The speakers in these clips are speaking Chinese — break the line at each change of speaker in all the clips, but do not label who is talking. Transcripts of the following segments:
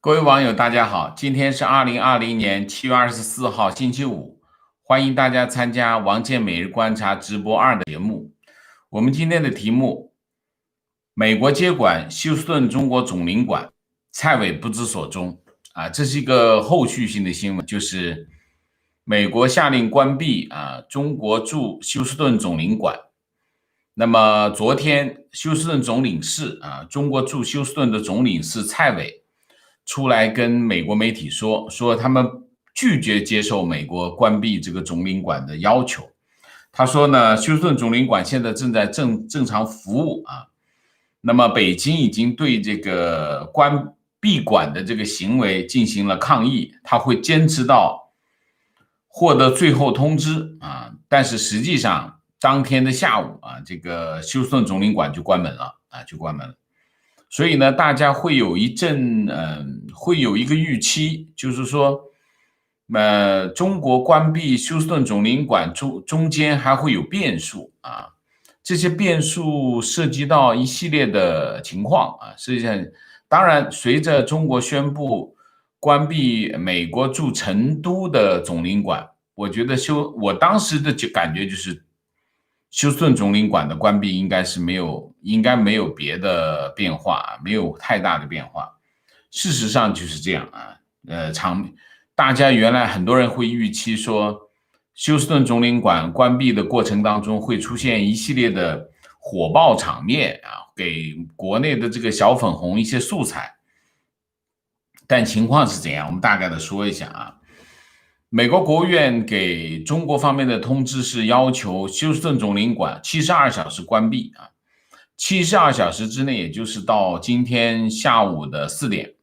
各位网友，大家好，今天是2020年7月24号，星期五，欢迎大家参加王健每日观察直播2的节目。我们今天的题目：美国接管休斯顿中国总领馆，蔡伟不知所踪。这是一个后续性的新闻，就是美国下令关闭中国驻休斯顿总领馆。那么昨天，休斯顿总领事中国驻休斯顿的总领事蔡伟出来跟美国媒体说他们拒绝接受美国关闭这个总领馆的要求。他说呢，休斯顿总领馆现在正在正常服务那么北京已经对这个关闭馆的这个行为进行了抗议，他会坚持到获得最后通知但是实际上当天的下午这个休斯顿总领馆就关门了所以呢，大家会有一个预期，就是说，中国关闭休斯顿总领馆中间还会有变数这些变数涉及到一系列的情况实际上，当然，随着中国宣布关闭美国驻成都的总领馆，我觉得我当时的感觉就是。休斯顿总领馆的关闭应该没有别的变化没有太大的变化。事实上就是这样大家原来很多人会预期说，休斯顿总领馆关闭的过程当中会出现一系列的火爆场面给国内的这个小粉红一些素材。但情况是怎样？我们大概的说一下美国国务院给中国方面的通知是要求休斯顿总领馆72小时关闭72小时之内，也就是到今天下午的4点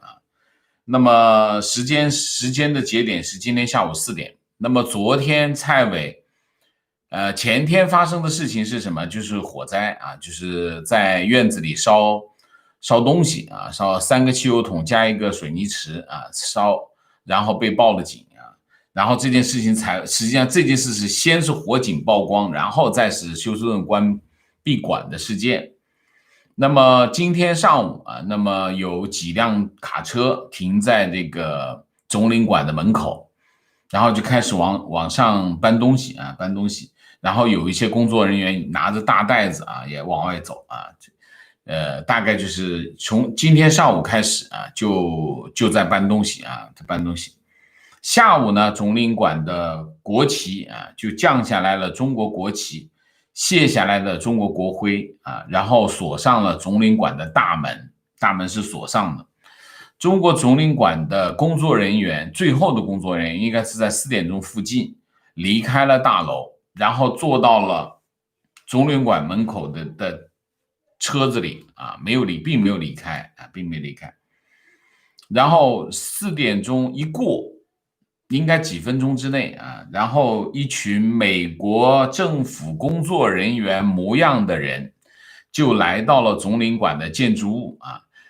那么时间的节点是今天下午4点。那么昨天蔡伟前天发生的事情是什么？就是火灾就是在院子里烧东西烧3个汽油桶加一个水泥池烧，然后被报了警然后这件事情实际上这件事是先是火警曝光，然后再是休斯顿关闭馆的事件。那么今天上午那么有几辆卡车停在这个总领馆的门口，然后就开始往上搬东西然后有一些工作人员拿着大袋子也往外走大概就是从今天上午开始就在搬东西下午呢，总领馆的国旗就降下来了中国国旗，卸下来了中国国徽然后锁上了总领馆的大门是锁上的。中国总领馆的工作人员，最后的工作人员应该是在4点钟附近离开了大楼，然后坐到了总领馆门口的车子里并没有离开然后4点钟一过，应该几分钟之内然后一群美国政府工作人员模样的人就来到了总领馆的建筑物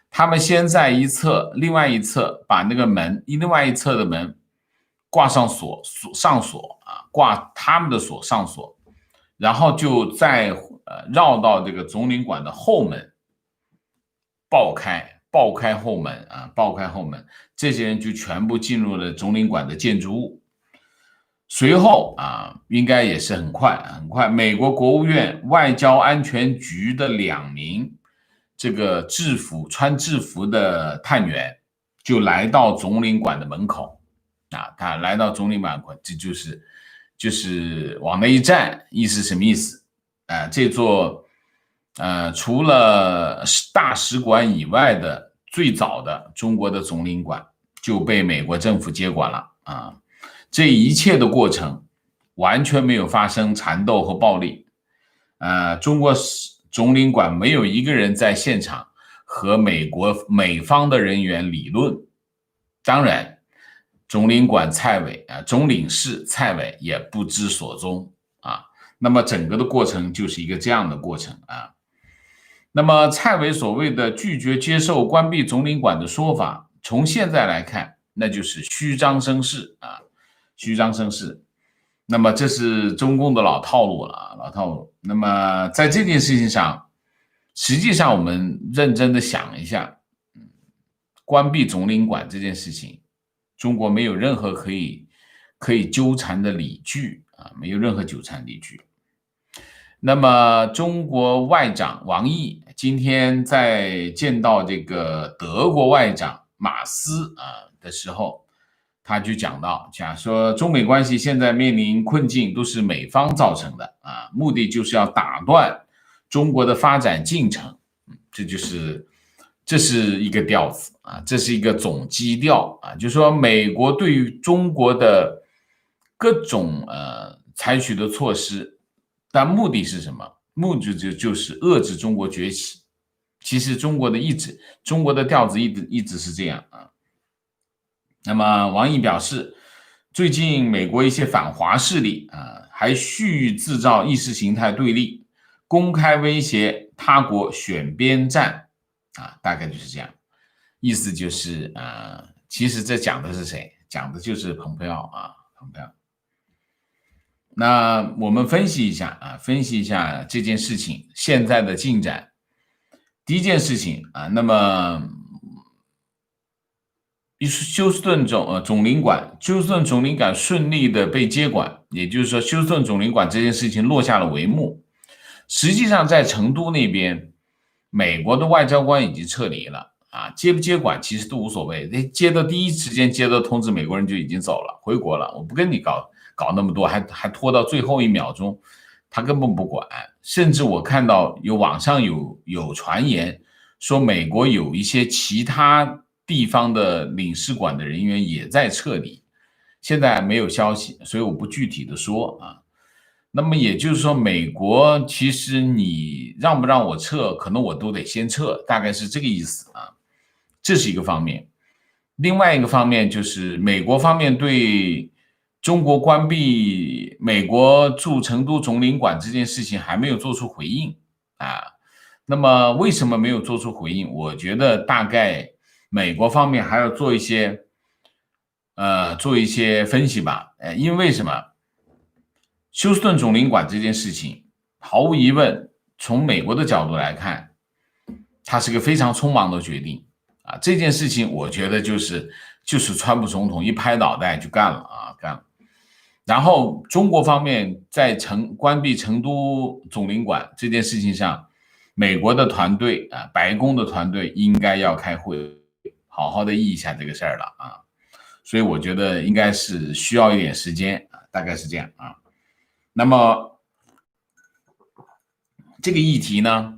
他们先在一侧，另外一侧把那个另外一侧的门挂上上锁挂他们的锁上锁，然后就再绕到这个总领馆的后门爆开后门这些人就全部进入了总领馆的建筑物。随后应该也是很快，美国国务院外交安全局的2名这个穿制服的探员就来到总领馆的门口他来到总领馆这就是往那一站，意思什么意思这座除了大使馆以外的最早的中国的总领馆就被美国政府接管了这一切的过程完全没有发生缠斗和暴力中国总领馆没有一个人在现场和美方的人员理论。当然总领事蔡伟也不知所踪那么整个的过程就是一个这样的过程那么蔡伟所谓的拒绝接受关闭总领馆的说法，从现在来看那就是虚张声势那么这是中共的老套路那么在这件事情上，实际上我们认真的想一下关闭总领馆这件事情，中国没有任何可以纠缠的理据啊，没有任何纠缠理据。那么中国外长王毅今天在见到这个德国外长马斯的时候，他就讲说中美关系现在面临困境都是美方造成的啊，目的就是要打断中国的发展进程，这是一个调子啊，这是一个总基调啊，就是说美国对于中国的各种采取的措施，但目的是什么？目的就是遏制中国崛起。其实中国的调子一直是这样啊。那么王毅表示，最近美国一些反华势力还蓄意制造意识形态对立，公开威胁他国选边站大概就是这样。意思就是其实这讲的是谁？讲的就是蓬佩奥蓬佩奥。那我们分析一下这件事情现在的进展。第一件事情那么休斯顿总领馆顺利的被接管，也就是说休斯顿总领馆这件事情落下了帷幕。实际上在成都那边，美国的外交官已经撤离了接不接管其实都无所谓，接到第一时间接到通知，美国人就已经走了，回国了，我不跟你搞那么多，还拖到最后1秒钟，他根本不管。甚至我看到网上有传言说，美国有一些其他地方的领事馆的人员也在撤离，现在没有消息，所以我不具体的说那么也就是说，美国其实你让不让我撤，可能我都得先撤，大概是这个意思这是一个方面。另外一个方面就是美国方面对中国关闭美国驻成都总领馆这件事情还没有做出回应那么为什么没有做出回应？我觉得大概美国方面还要做一些分析吧。因为什么？休斯顿总领馆这件事情，毫无疑问，从美国的角度来看，它是个非常匆忙的决定这件事情我觉得就是川普总统一拍脑袋就干了。然后中国方面在关闭成都总领馆这件事情上，美国的团队白宫的团队应该要开会，好好的议一下这个事儿了所以我觉得应该是需要一点时间大概是这样那么这个议题呢，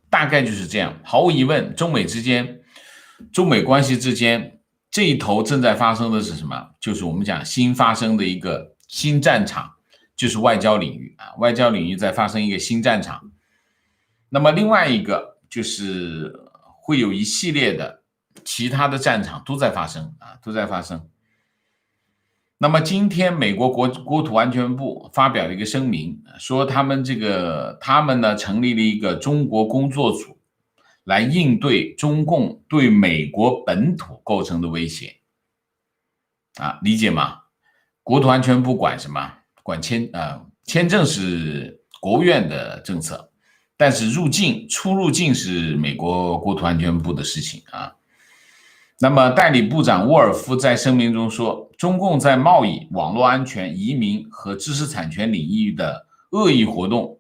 大概就是这样。毫无疑问，中美关系之间这一头正在发生的是什么？就是我们讲新发生的一个新战场，就是外交领域外交领域在发生一个新战场。那么另外一个就是会有一系列的其他的战场都在发生那么今天美国国土安全部发表了一个声明，说他们呢成立了一个中国工作组，来应对中共对美国本土构成的威胁理解吗？国土安全部管什么？管签证是国务院的政策，但是出入境是美国国土安全部的事情那么代理部长沃尔夫在声明中说，中共在贸易、网络安全、移民和知识产权领域的恶意活动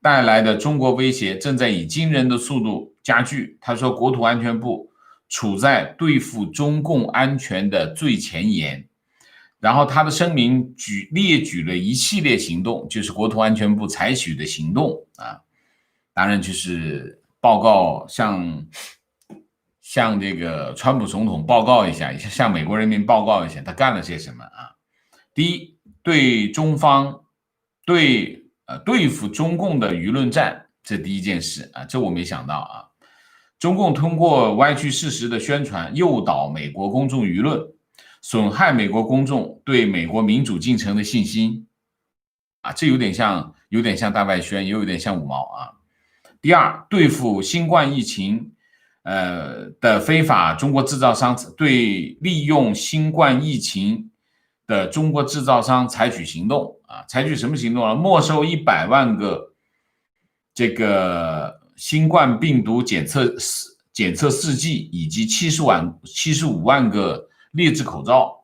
带来的中国威胁正在以惊人的速度加剧。他说，国土安全部处在对付中共安全的最前沿。然后他的声明列举了一系列行动，就是国土安全部采取的行动当然就是报告向这个川普总统报告一下，向美国人民报告一下他干了些什么第一，对中方对付中共的舆论战，这第一件事这我没想到中共通过歪曲事实的宣传，诱导美国公众舆论，损害美国公众对美国民主进程的信心这有点像大外宣，也有点像五毛第二，对付新冠疫情的非法中国制造商，对利用新冠疫情的中国制造商采取行动采取什么行动呢？没收100万个这个新冠病毒检检测试剂以及75万个劣质口罩，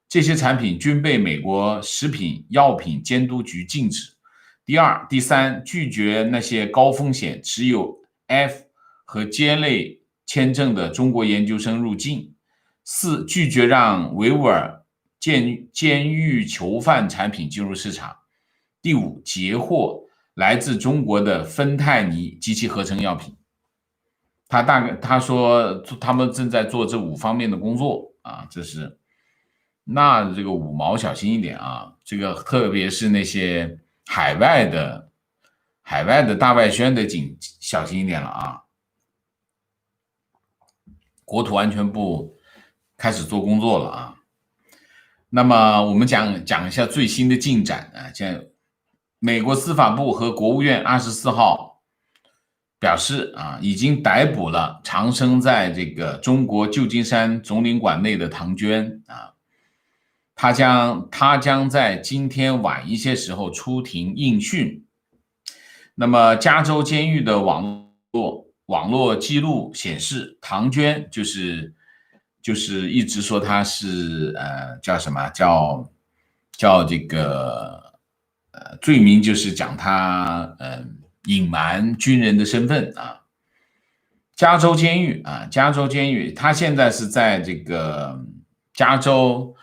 这些产品均被美国食品药品监督局禁止。第三，拒绝那些高风险持有 F 和 J 类签证的中国研究生入境。4，拒绝让维吾尔监狱囚犯产品进入市场。第5，截获来自中国的芬太尼及其合成药品。他说他们正在做这5方面的工作啊，这是那这个5毛小心一点啊，这个特别是那些海外的大外宣的小心一点了啊。国土安全部开始做工作了啊。那么我们讲一下最新的进展啊，美国司法部和国务院24号表示啊，已经逮捕了藏身在这个中国旧金山总领馆内的唐娟啊，他将在今天晚一些时候出庭应讯。那么加州监狱的网络记录显示，唐娟就是一直说他是叫什么叫这个罪名就是讲他隐瞒军人的身份啊。加州监狱，他现在是在这个加州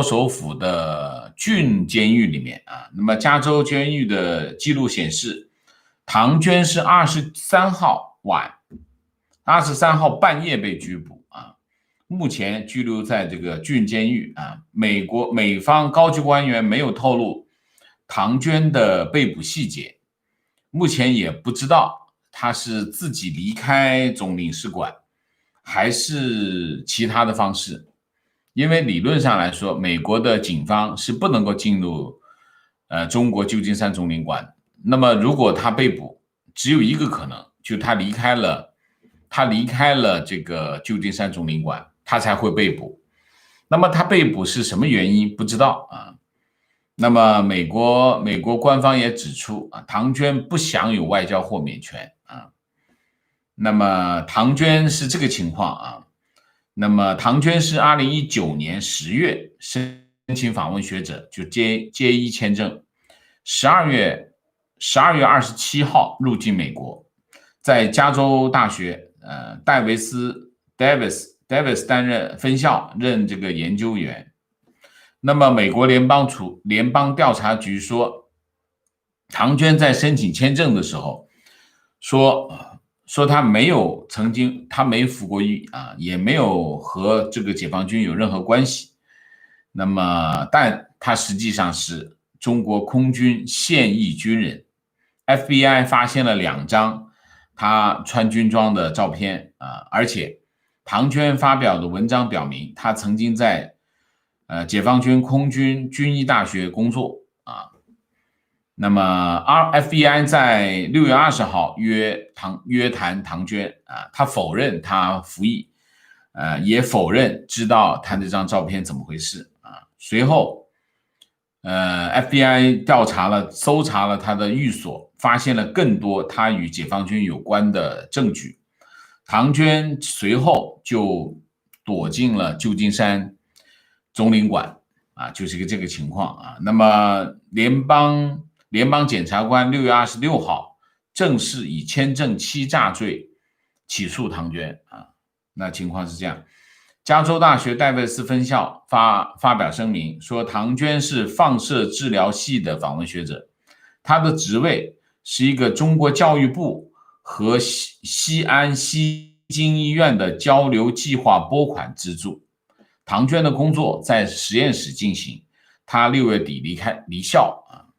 首府的郡监狱里面啊。那么加州监狱的记录显示，唐娟是23号半夜被拘捕啊，目前拘留在这个郡监狱啊。美方高级官员没有透露唐娟的被捕细节，目前也不知道他是自己离开总领事馆还是其他的方式，因为理论上来说，美国的警方是不能够进入中国旧金山总领馆。那么如果他被捕，只有一个可能，就他离开了这个旧金山总领馆，他才会被捕。那么他被捕是什么原因不知道啊。那么美国官方也指出啊，唐娟不享有外交豁免权啊。那么唐娟是这个情况啊。那么唐娟是2019年10月申请访问学者，就 J1 签证，12月27号入境美国，在加州大学Davis 担任分校任这个研究员。那么美国联邦调查局说，唐娟在申请签证的时候说他没服过役啊，也没有和这个解放军有任何关系。那么但他实际上是中国空军现役军人。FBI 发现了2张他穿军装的照片啊，而且唐娟发表的文章表明，他曾经在解放军空军军医大学工作啊。那么 FBI 在6月20号约谈唐娟啊，他否认他服役，也否认知道他这张照片怎么回事啊。随后FBI 搜查了他的寓所，发现了更多他与解放军有关的证据。唐娟随后就躲进了旧金山总领馆啊，就是这个情况啊。那么联邦检察官6月26号正式以签证欺诈罪起诉唐娟啊。那情况是这样，加州大学戴维斯分校发表声明说，唐娟是放射治疗系的访问学者，他的职位是一个中国教育部和西安西京医院的交流计划拨款资助。唐娟的工作在实验室进行，他6月底离校啊。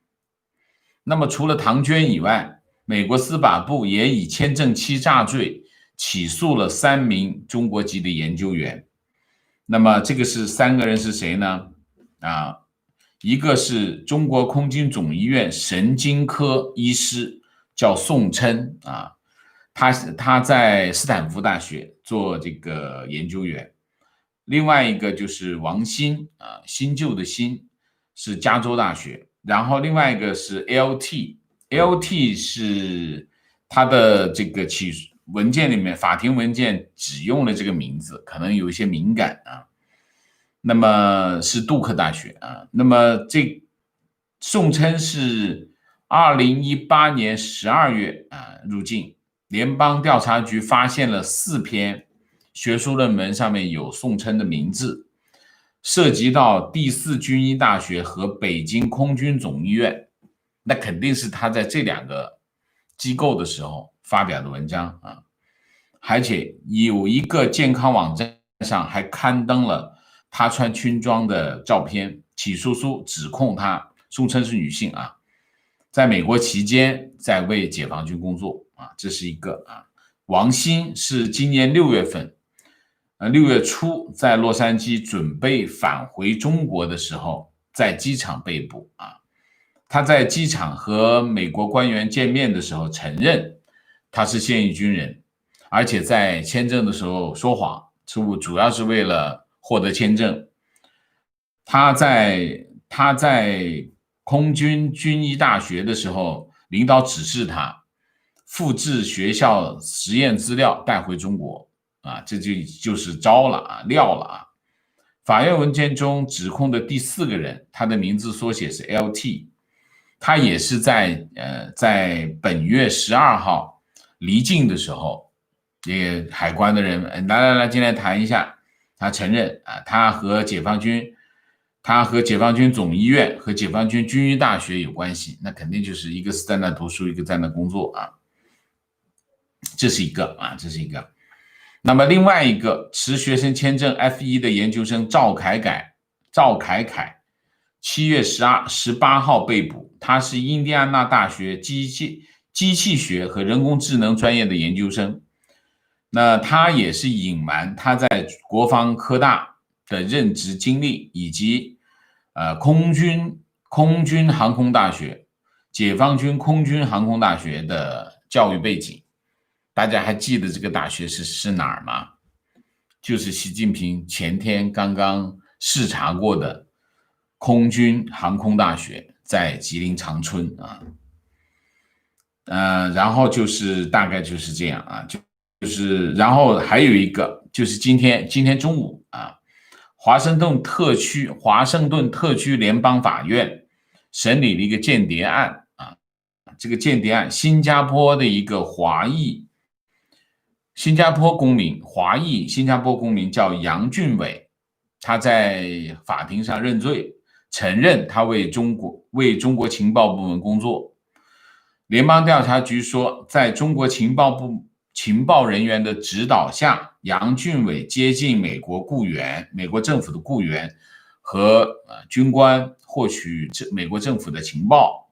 那么除了唐娟以外，美国司法部也以签证欺诈罪起诉了3名中国籍的研究员。那么这个是3个人是谁呢？啊，一个是中国空军总医院神经科医师，叫宋琛啊，他在斯坦福大学做这个研究员。另外一个就是王鑫啊，新旧的新，是加州大学。然后另外一个是 LT 是他的这个文件里面，法庭文件只用了这个名字，可能有一些敏感啊。那么是杜克大学啊。那么这宋琛是2018年12月入境，联邦调查局发现了4篇学术论文，上面有宋琛的名字，涉及到第4军医大学和北京空军总医院，那肯定是他在这2个机构的时候发表的文章啊。而且有一个健康网站上还刊登了他穿军装的照片，起诉书指控他，宋琛是女性啊，在美国期间在为解放军工作啊，这是一个啊。王鑫是今年6月份，6月初在洛杉矶准备返回中国的时候，在机场被捕啊。他在机场和美国官员见面的时候承认他是现役军人，而且在签证的时候说谎，主要是为了获得签证。他在空军军医大学的时候，领导指示他复制学校实验资料带回中国啊，这就是招了啊，料了啊。法院文件中指控的第4个人，他的名字缩写是 LT， 他也是在本月12号离境的时候，这个海关的人来进来谈一下，他承认啊，他和解放军总医院和解放军军医大学有关系，那肯定就是一个是在那读书，一个在那工作啊，这是一个。那么另外一个持学生签证 F1 的研究生赵凯凯7月18号被捕，他是印第安纳大学机器学和人工智能专业的研究生。那他也是隐瞒他在国防科大的任职经历，以及空军航空大学、解放军空军航空大学的教育背景。大家还记得这个大学是哪儿吗？就是习近平前天刚刚视察过的空军航空大学，在吉林长春啊。然后就是大概就是这样啊，就是然后还有一个就是今天中午啊，华盛顿特区联邦法院审理了一个间谍案啊。这个间谍案，新加坡的一个新加坡公民叫杨俊伟，他在法庭上认罪，承认他为中国情报部门工作。联邦调查局说，在中国情报人员的指导下，杨俊伟接近美国政府的雇员和军官，获取美国政府的情报。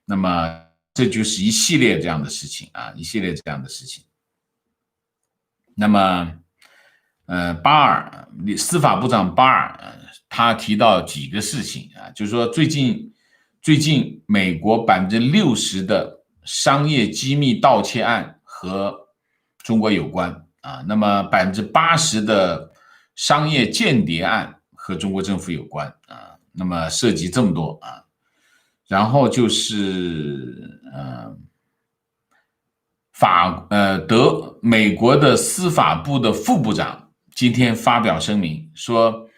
那么这就是一系列这样的事情啊，那么司法部长巴尔他提到几个事情啊，就是说最近美国60%的商业机密盗窃案和中国有关啊，那么80%的商业间谍案和中国政府有关啊，那么涉及这么多啊。然后就是美国的司法部的副部长今天发表声明说，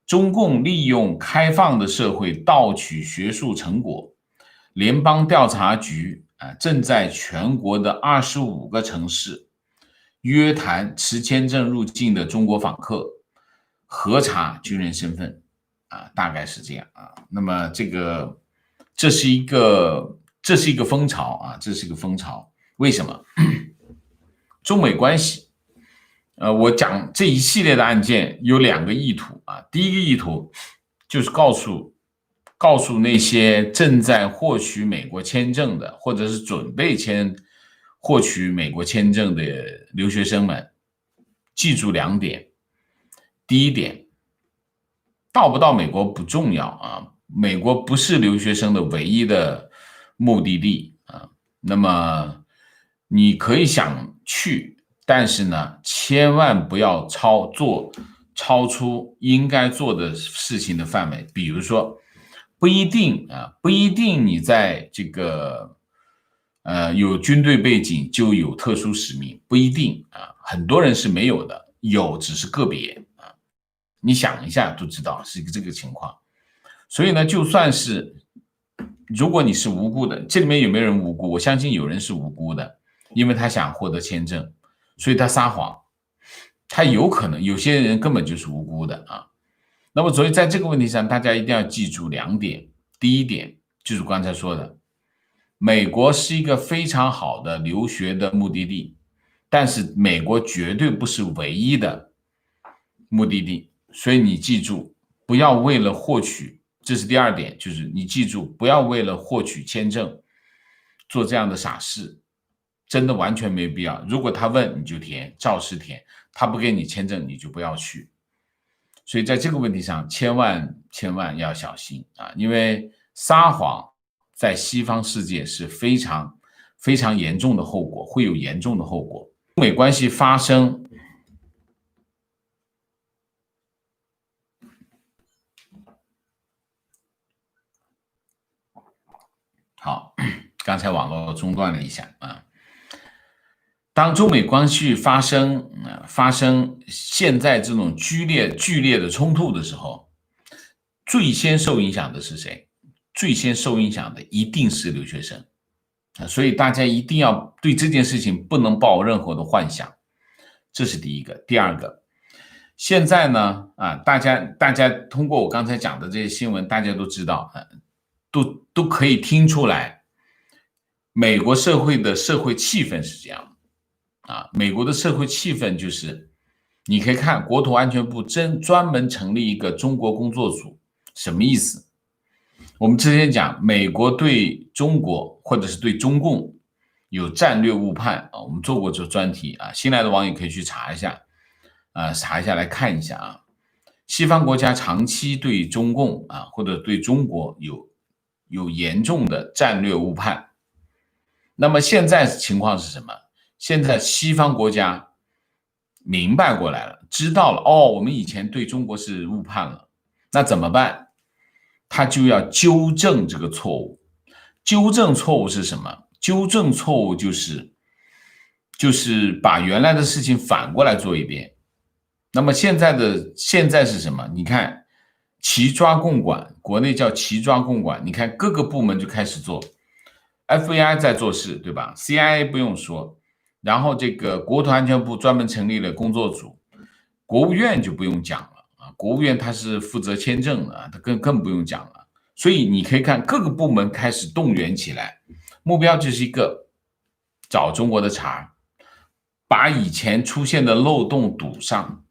中共利用开放的社会盗取学术成果，联邦调查局正在全国的25个城市约谈持签证入境的中国访客，核查军人身份啊，大概是这样啊。那么这是一个风潮啊，为什么？中美关系，我讲这一系列的案件有2个意图啊。第一个意图就是告诉那些正在获取美国签证的，或者是准备获取美国签证的留学生们，记住2点。第一点，到不到美国不重要啊，美国不是留学生的唯一的目的地啊。那么你可以想去，但是呢，千万不要超出应该做的事情的范围。比如说，不一定你在这个有军队背景就有特殊使命，不一定啊，很多人是没有的，有只是个别啊。你想一下都知道是这个情况。所以呢，就算是如果你是无辜的，这里面有没有人无辜？我相信有人是无辜的，因为他想获得签证，所以他撒谎。他有可能有些人根本就是无辜的啊。那么，所以在这个问题上，大家一定要记住2点。第一点就是刚才说的，美国是一个非常好的留学的目的地，但是美国绝对不是唯一的目的地。所以你记住，不要为了获取，这是第2点，就是你记住，不要为了获取签证做这样的傻事，真的完全没必要。如果他问你就填，照实填，他不给你签证你就不要去。所以在这个问题上，千万要小心啊！因为撒谎在西方世界是非常严重的后果，会有严重的后果。中美关系发生，好，刚才网络中断了一下啊。当中美关系发生现在这种剧烈的冲突的时候，最先受影响的是谁？最先受影响的一定是留学生。所以大家一定要对这件事情不能抱任何的幻想，这是第一个。第2个，现在呢大家通过我刚才讲的这些新闻，大家都知道都可以听出来，美国社会的社会气氛是这样的美国的社会气氛就是，你可以看国土安全部专门成立一个中国工作组，什么意思？我们之前讲，美国对中国或者是对中共有战略误判我们做过这专题新来的网友可以去查一下查一下来看一下西方国家长期对中共或者对中国有严重的战略误判。那么现在情况是什么？现在西方国家明白过来了，知道了我们以前对中国是误判了，那怎么办？他就要纠正这个错误。纠正错误是什么？纠正错误就是把原来的事情反过来做一遍。那么现在是什么？你看齐抓共管，国内叫齐抓共管，你看各个部门就开始做， FBI 在做事，对吧？ CIA 不用说，然后这个国土安全部专门成立了工作组，国务院就不用讲了国务院它是负责签证的它更不用讲了。所以你可以看各个部门开始动员起来，目标就是一个找中国的茬，把以前出现的漏洞堵上。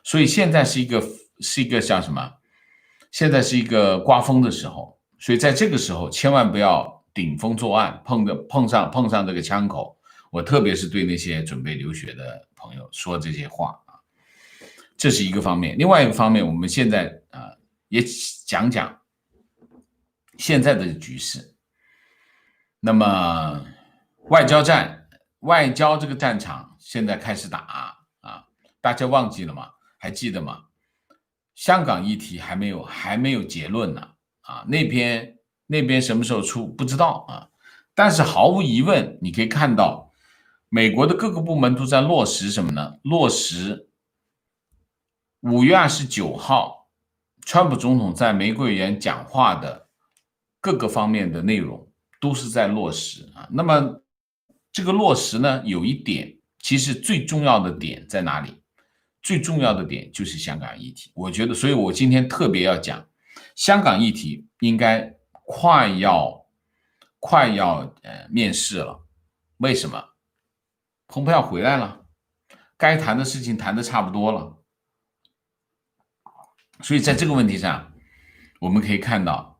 所以现在是一个像什么？现在是一个刮风的时候，所以在这个时候千万不要顶风作案，碰上这个枪口。我特别是对那些准备留学的朋友说这些话这是一个方面。另外一个方面，我们现在也讲讲现在的局势。那么外交这个战场现在开始打大家忘记了吗？还记得吗？香港议题还没有结论呢那边什么时候出不知道但是毫无疑问，你可以看到美国的各个部门都在落实什么呢？落实5月29号川普总统在玫瑰园讲话的各个方面的内容都是在落实那么这个落实呢，有一点其实最重要的点在哪里？最重要的点就是香港议题。我觉得，所以我今天特别要讲香港议题应该快要面世了。为什么？蓬佩奥回来了，该谈的事情谈的差不多了。所以在这个问题上，我们可以看到，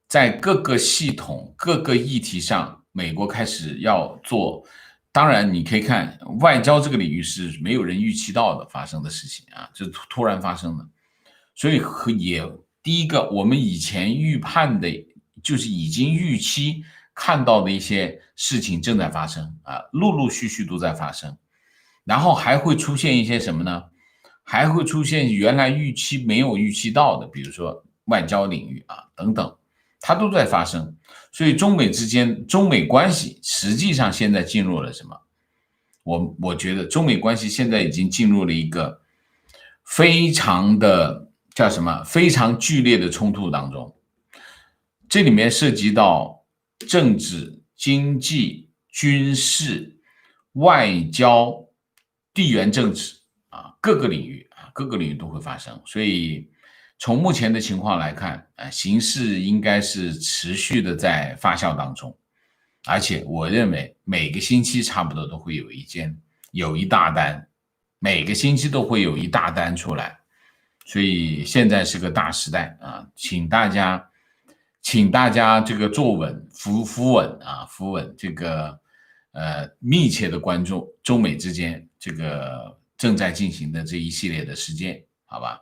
在各个系统、各个议题上，美国开始要做。当然，你可以看外交这个领域是没有人预期到的发生的事情这突然发生的。所以第一个，我们以前预判的，就是已经预期看到的一些事情正在发生陆陆续续都在发生。然后还会出现一些什么呢？还会出现原来没有预期到的，比如说外交领域等等。它都在发生。所以中美之间，中美关系实际上现在进入了什么？我觉得中美关系现在已经进入了一个非常的叫什么？非常剧烈的冲突当中。这里面涉及到政治、经济、军事、外交、地缘政治各个领域各个领域都会发生。所以从目前的情况来看形势应该是持续的在发酵当中。而且我认为每个星期差不多都会有一大单，每个星期都会有一大单出来。所以现在是个大时代请大家这个坐稳扶稳这个密切的关注中美之间这个正在进行的这一系列的事件，好吧？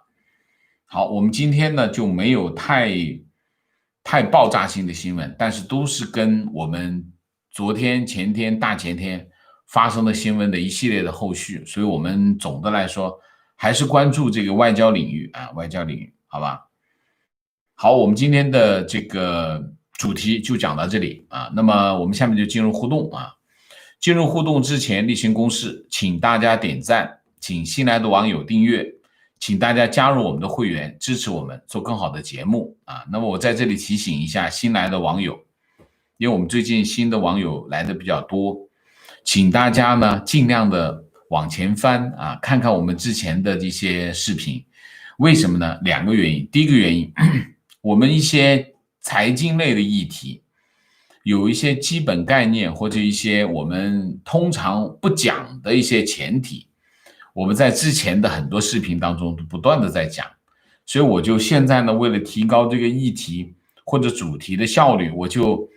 好，我们今天呢就没有太爆炸性的新闻，但是都是跟我们昨天、前天、大前天发生的新闻的一系列的后续，所以我们总的来说还是关注这个外交领域好吧？好，我们今天的这个主题就讲到这里那么我们下面就进入互动进入互动之前例行公事，请大家点赞，请新来的网友订阅，请大家加入我们的会员，支持我们做更好的节目那么我在这里提醒一下新来的网友，因为我们最近新的网友来的比较多，请大家呢尽量的往前翻看看我们之前的这些视频。为什么呢？2个原因。第一个原因我们一些财经类的议题有一些基本概念或者一些我们通常不讲的一些前提，我们在之前的很多视频当中都不断的在讲，所以我就现在呢为了提高这个议题或者主题的效率，我就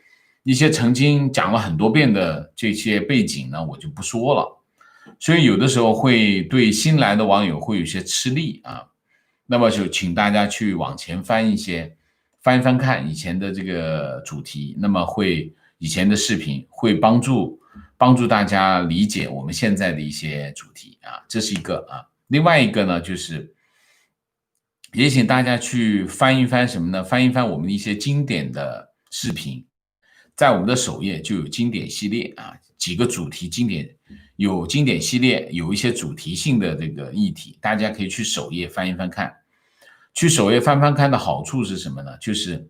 一些曾经讲了很多遍的这些背景呢我就不说了，所以有的时候会对新来的网友会有些吃力那么就请大家去往前翻一翻看以前的这个主题，那么以前的视频会帮助大家理解我们现在的一些主题这是一个另外一个呢就是也请大家去翻一翻什么呢？翻一翻我们的一些经典的视频，在我们的首页就有经典系列几个主题有经典系列，有一些主题性的这个议题，大家可以去首页翻一翻看。去首页翻翻看的好处是什么呢？就是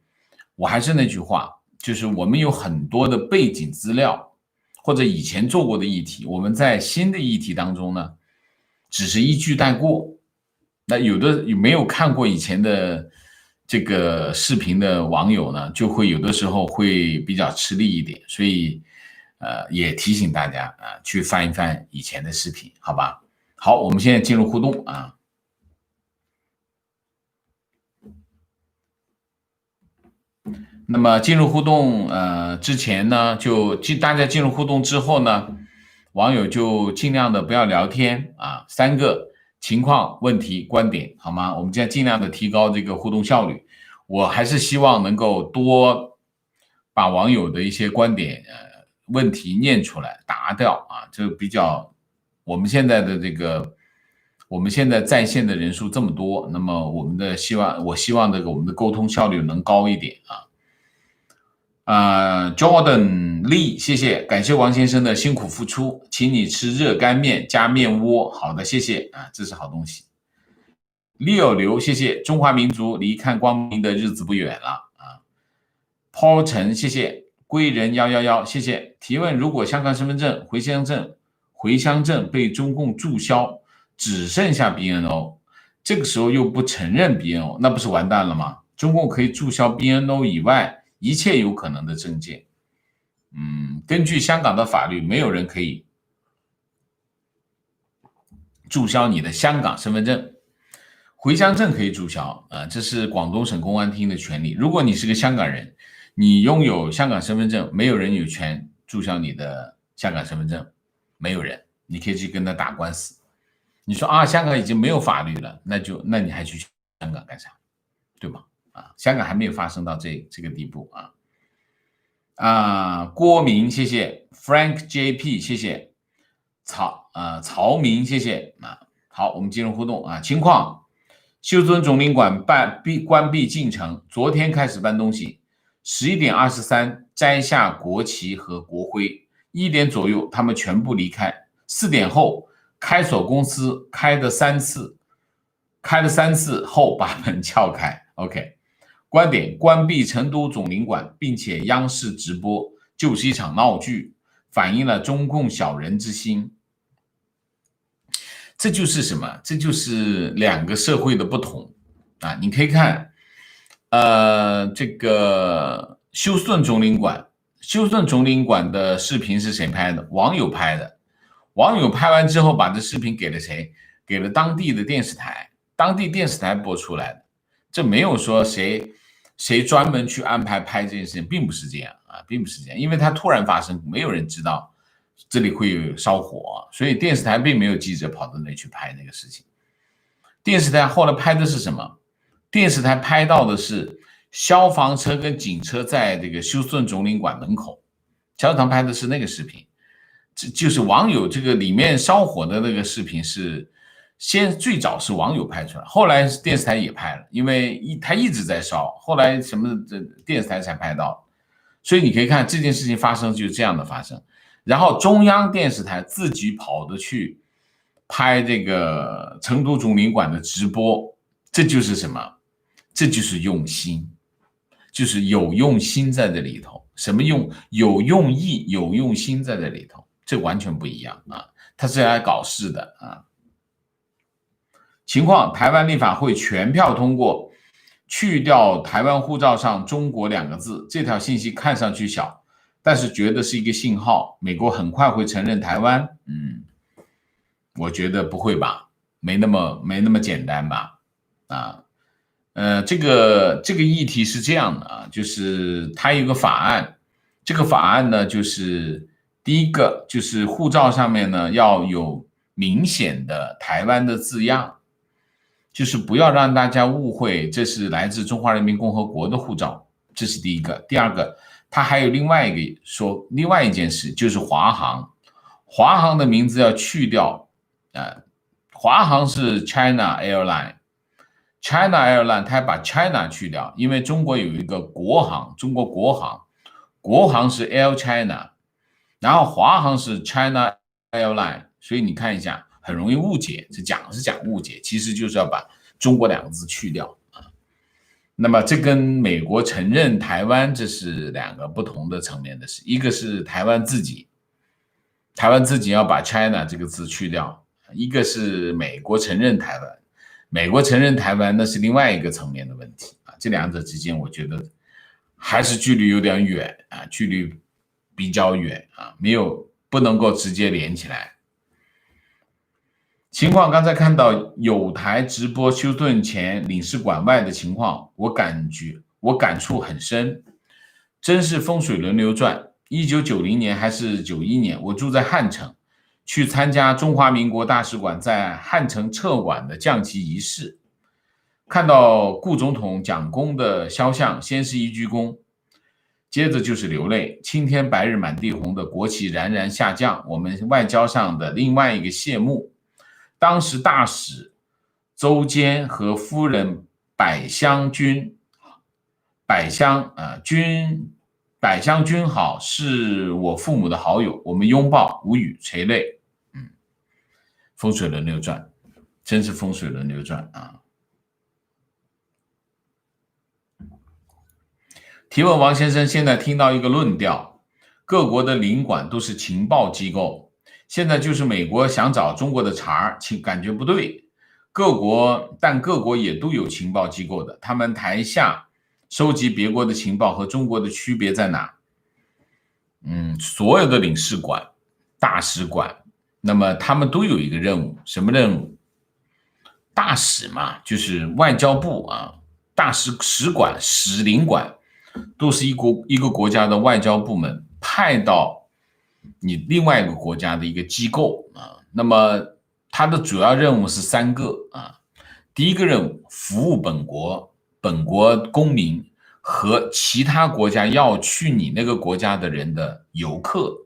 我还是那句话，就是我们有很多的背景资料或者以前做过的议题，我们在新的议题当中呢只是一句带过。那有没有看过以前的这个视频的网友呢，就会有的时候会比较吃力一点，所以也提醒大家去翻一翻以前的视频，好吧？好，我们现在进入互动那么进入互动之前呢，大家进入互动之后呢，网友就尽量的不要聊天3个情况、问题、观点，好吗？我们现在尽量的提高这个互动效率。我还是希望能够多把网友的一些观点问题念出来答掉这比较我们现在在线的人数这么多，那么我希望这个我们的沟通效率能高一点Jordan Lee 谢谢，感谢王先生的辛苦付出，请你吃热干面加面窝，好的谢谢这是好东西。Leo 刘谢谢，中华民族离看光明的日子不远了Paul 陈谢谢，归人111谢谢。提问：如果香港身份证、回乡证被中共注销，只剩下 BNO， 这个时候又不承认 BNO， 那不是完蛋了吗？中共可以注销 BNO 以外一切有可能的证件。根据香港的法律，没有人可以注销你的香港身份证。回乡证可以注销这是广东省公安厅的权利。如果你是个香港人，你拥有香港身份证，没有人有权注销你的香港身份证，没有人，你可以去跟他打官司。你说香港已经没有法律了，那你还去香港干啥？对吗？香港还没有发生到这个地步郭明谢谢 ，Frank JP 谢谢，曹明谢谢好，我们进入互动情况。休斯顿总领馆关闭进程，昨天开始搬东西， 11:23摘下国旗和国徽，1点左右他们全部离开，4点后开锁公司开了3次后把门撬开。 OK， 观点：关闭成都总领馆并且央视直播就是一场闹剧，反映了中共小人之心。这就是什么？这就是两个社会的不同啊！你可以看这个休斯顿总领馆，休斯顿总领馆的视频是谁拍的？网友拍的。网友拍完之后把这视频给了谁？给了当地的电视台，当地电视台播出来的。这没有说谁专门去安排拍这件事情，并不是这样啊，并不是这样，因为它突然发生，没有人知道这里会有烧火，所以电视台并没有记者跑到那里去拍那个事情。电视台后来拍的是什么？电视台拍到的是消防车跟警车在这个休斯顿总领馆门口，消防拍的是那个视频。这就是网友这个里面烧火的那个视频是最早是网友拍出来，后来电视台也拍了，因为它一直在烧，后来什么电视台才拍到。所以你可以看这件事情发生就是这样的发生。然后中央电视台自己跑着去拍这个成都总领馆的直播，这就是什么？这就是用心，就是有用心在这里头。什么用？有用意、有用心在这里头，这完全不一样啊！他是来搞事的啊！情况：台湾立法会全票通过去掉台湾护照上中国2个字，这条信息看上去小，但是觉得是一个信号，美国很快会承认台湾。我觉得不会吧，没那么简单吧？啊，这个议题是这样的啊，就是它有个法案，这个法案呢，就是第一个就是护照上面呢要有明显的台湾的字样，就是不要让大家误会这是来自中华人民共和国的护照，这是第一个。第二个，它还有另外一件事，就是华航的名字要去掉。华航是 China Airline， 它把 China 去掉，因为中国有一个国航，中国国航是 Air China， 然后华航是 China Airline， 所以你看一下很容易误解，是讲误解，其实就是要把中国2个字去掉啊。那么这跟美国承认台湾这是2个不同的层面的事，一个是台湾自己要把 China 这个字去掉，一个是美国承认台湾，那是另外一个层面的问题啊。这2者之间，我觉得还是距离有点远啊，距离比较远啊，不能够直接连起来。情况刚才看到有台直播休斯顿前领事馆外的情况，我感触很深，真是风水轮流转。1990年还是91年，我住在汉城，去参加中华民国大使馆在汉城撤馆的降旗仪式，看到顾总统蒋公的肖像，先是一鞠躬，接着就是流泪。青天白日满地红的国旗冉冉下降，我们外交上的另外一个谢幕。当时大使周坚和夫人百香君好，是我父母的好友，我们拥抱无语垂泪。风水轮流转，真是风水轮流转啊！提问王先生，现在听到一个论调，各国的领馆都是情报机构，现在就是美国想找中国的茬，感觉不对。但各国也都有情报机构的，他们台下收集别国的情报和中国的区别在哪？所有的领事馆、大使馆，那么他们都有一个任务，什么任务？大使嘛，就是外交部啊，大使馆、使领馆都是一个国家的外交部门派到你另外一个国家的一个机构啊。那么它的主要任务是3个啊。第一个任务，服务本国公民和其他国家要去你那个国家的人的游客，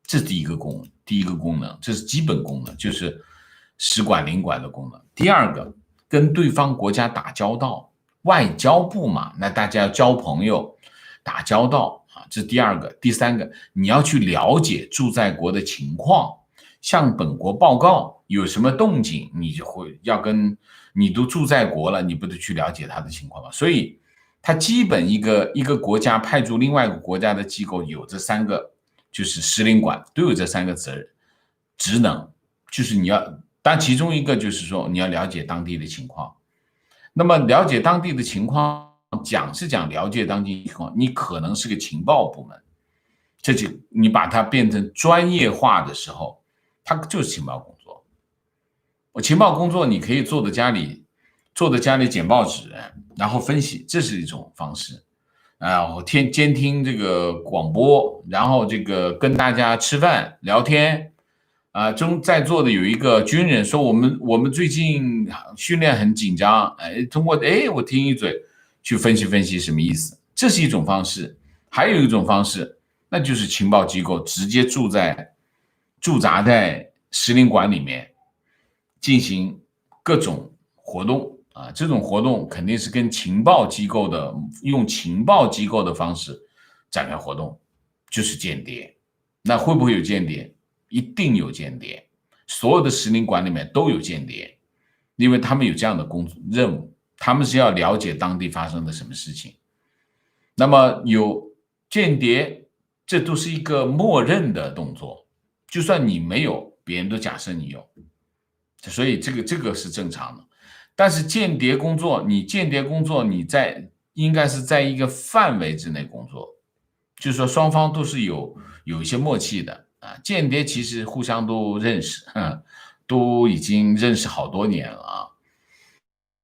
这是第一个功能，这是基本功能，就是使馆领馆的功能。第二个，跟对方国家打交道，外交部嘛，那大家要交朋友，打交道啊，这是第二个。第三个，你要去了解驻在国的情况，向本国报告有什么动静，你就会要跟你都驻在国了，你不得去了解他的情况吗？所以，它基本一个国家派驻另外一个国家的机构有这三个，就是使领馆都有这三个职能，就是你要，但其中一个就是说你要了解当地的情况。那么了解当地的情况，讲是讲了解当地情况，你可能是个情报部门，这就你把它变成专业化的时候，它就是情报工作。我情报工作你可以坐在家里剪报纸，然后分析，这是一种方式。然后监听这个广播，然后这个跟大家吃饭聊天。在座的有一个军人说，我们最近训练很紧张，通过我听一嘴去分析什么意思，这是一种方式。还有一种方式，那就是情报机构直接驻扎在使领馆里面进行各种活动啊，这种活动肯定是跟用情报机构的方式展开活动，就是间谍。那会不会有间谍？一定有间谍，所有的使领馆里面都有间谍，因为他们有这样的任务，他们是要了解当地发生的什么事情。那么有间谍，这都是一个默认的动作，就算你没有，别人都假设你有，所以这个是正常的。但是间谍工作，你应该是在一个范围之内工作，就是说双方都是有一些默契的。间谍其实互相都认识，都已经认识好多年了啊。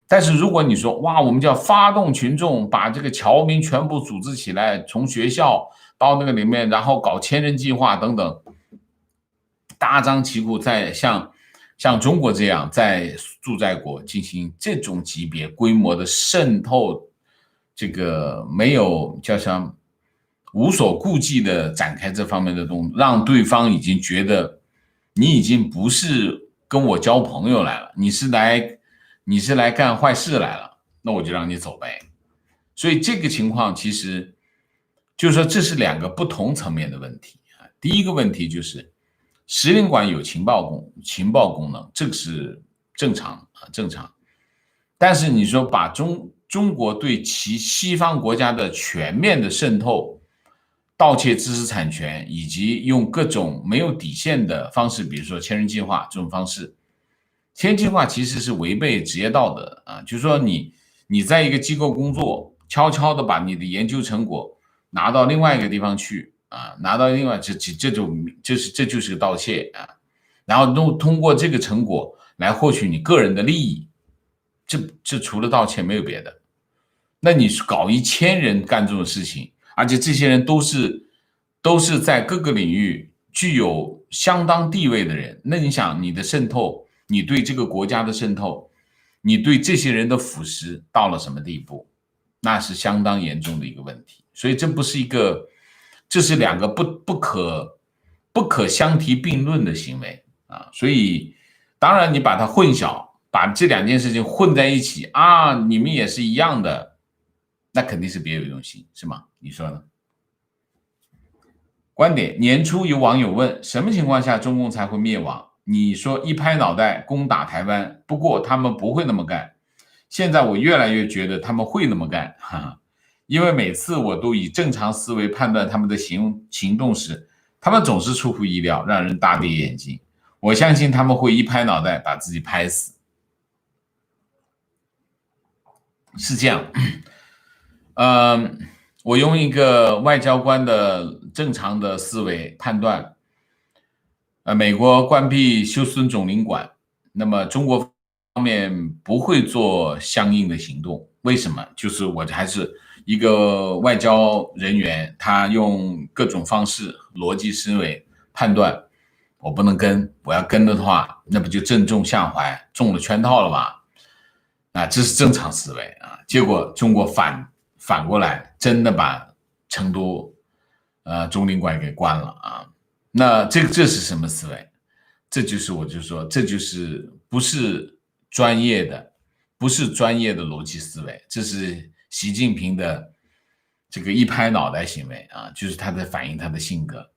但是如果你说哇，我们就要发动群众，把这个侨民全部组织起来，从学校到那个里面，然后搞千人计划等等，大张旗鼓在像中国这样在驻在国进行这种级别规模的渗透，这个没有叫什无所顾忌的展开这方面的动作，让对方已经觉得你已经不是跟我交朋友来了，你是来干坏事来了，那我就让你走呗。所以这个情况其实就是说这是两个不同层面的问题啊。第一个问题就是使领馆有情报功能，这个是正常。但是你说把中国对其西方国家的全面的渗透，盗窃知识产权，以及用各种没有底线的方式，比如说千人计划这种方式，千人计划其实是违背职业道德的啊。就是说你在一个机构工作，悄悄的把你的研究成果拿到另外一个地方去啊，拿到另外这就是个盗窃啊。然后通过这个成果来获取你个人的利益，这除了盗窃没有别的。那你搞1000人干这种事情，而且这些人都是在各个领域具有相当地位的人，那你想你的渗透，你对这个国家的渗透，你对这些人的腐蚀到了什么地步，那是相当严重的一个问题。所以这是两个不可相提并论的行为啊。所以当然你把它混淆，把这两件事情混在一起啊，你们也是一样的，那肯定是别有用心，是吗？你说呢？观点：年初有网友问，什么情况下中共才会灭亡？你说一拍脑袋攻打台湾，不过他们不会那么干。现在我越来越觉得他们会那么干，因为每次我都以正常思维判断他们的行动时，他们总是出乎意料，让人大跌眼镜。我相信他们会一拍脑袋把自己拍死。是这样，我用一个外交官的正常的思维判断，美国关闭休斯顿总领馆，那么中国方面不会做相应的行动。为什么？就是我还是一个外交人员，他用各种方式、逻辑思维判断，我不能跟，我要跟的话，那不就正中下怀，中了圈套了吗？这是正常思维啊。结果中国反过来，真的把成都总领馆给关了啊。那这是什么思维？这就是我就说，这就是不是专业的逻辑思维，这是习近平的这个一拍脑袋行为啊，就是他在反映他的性格。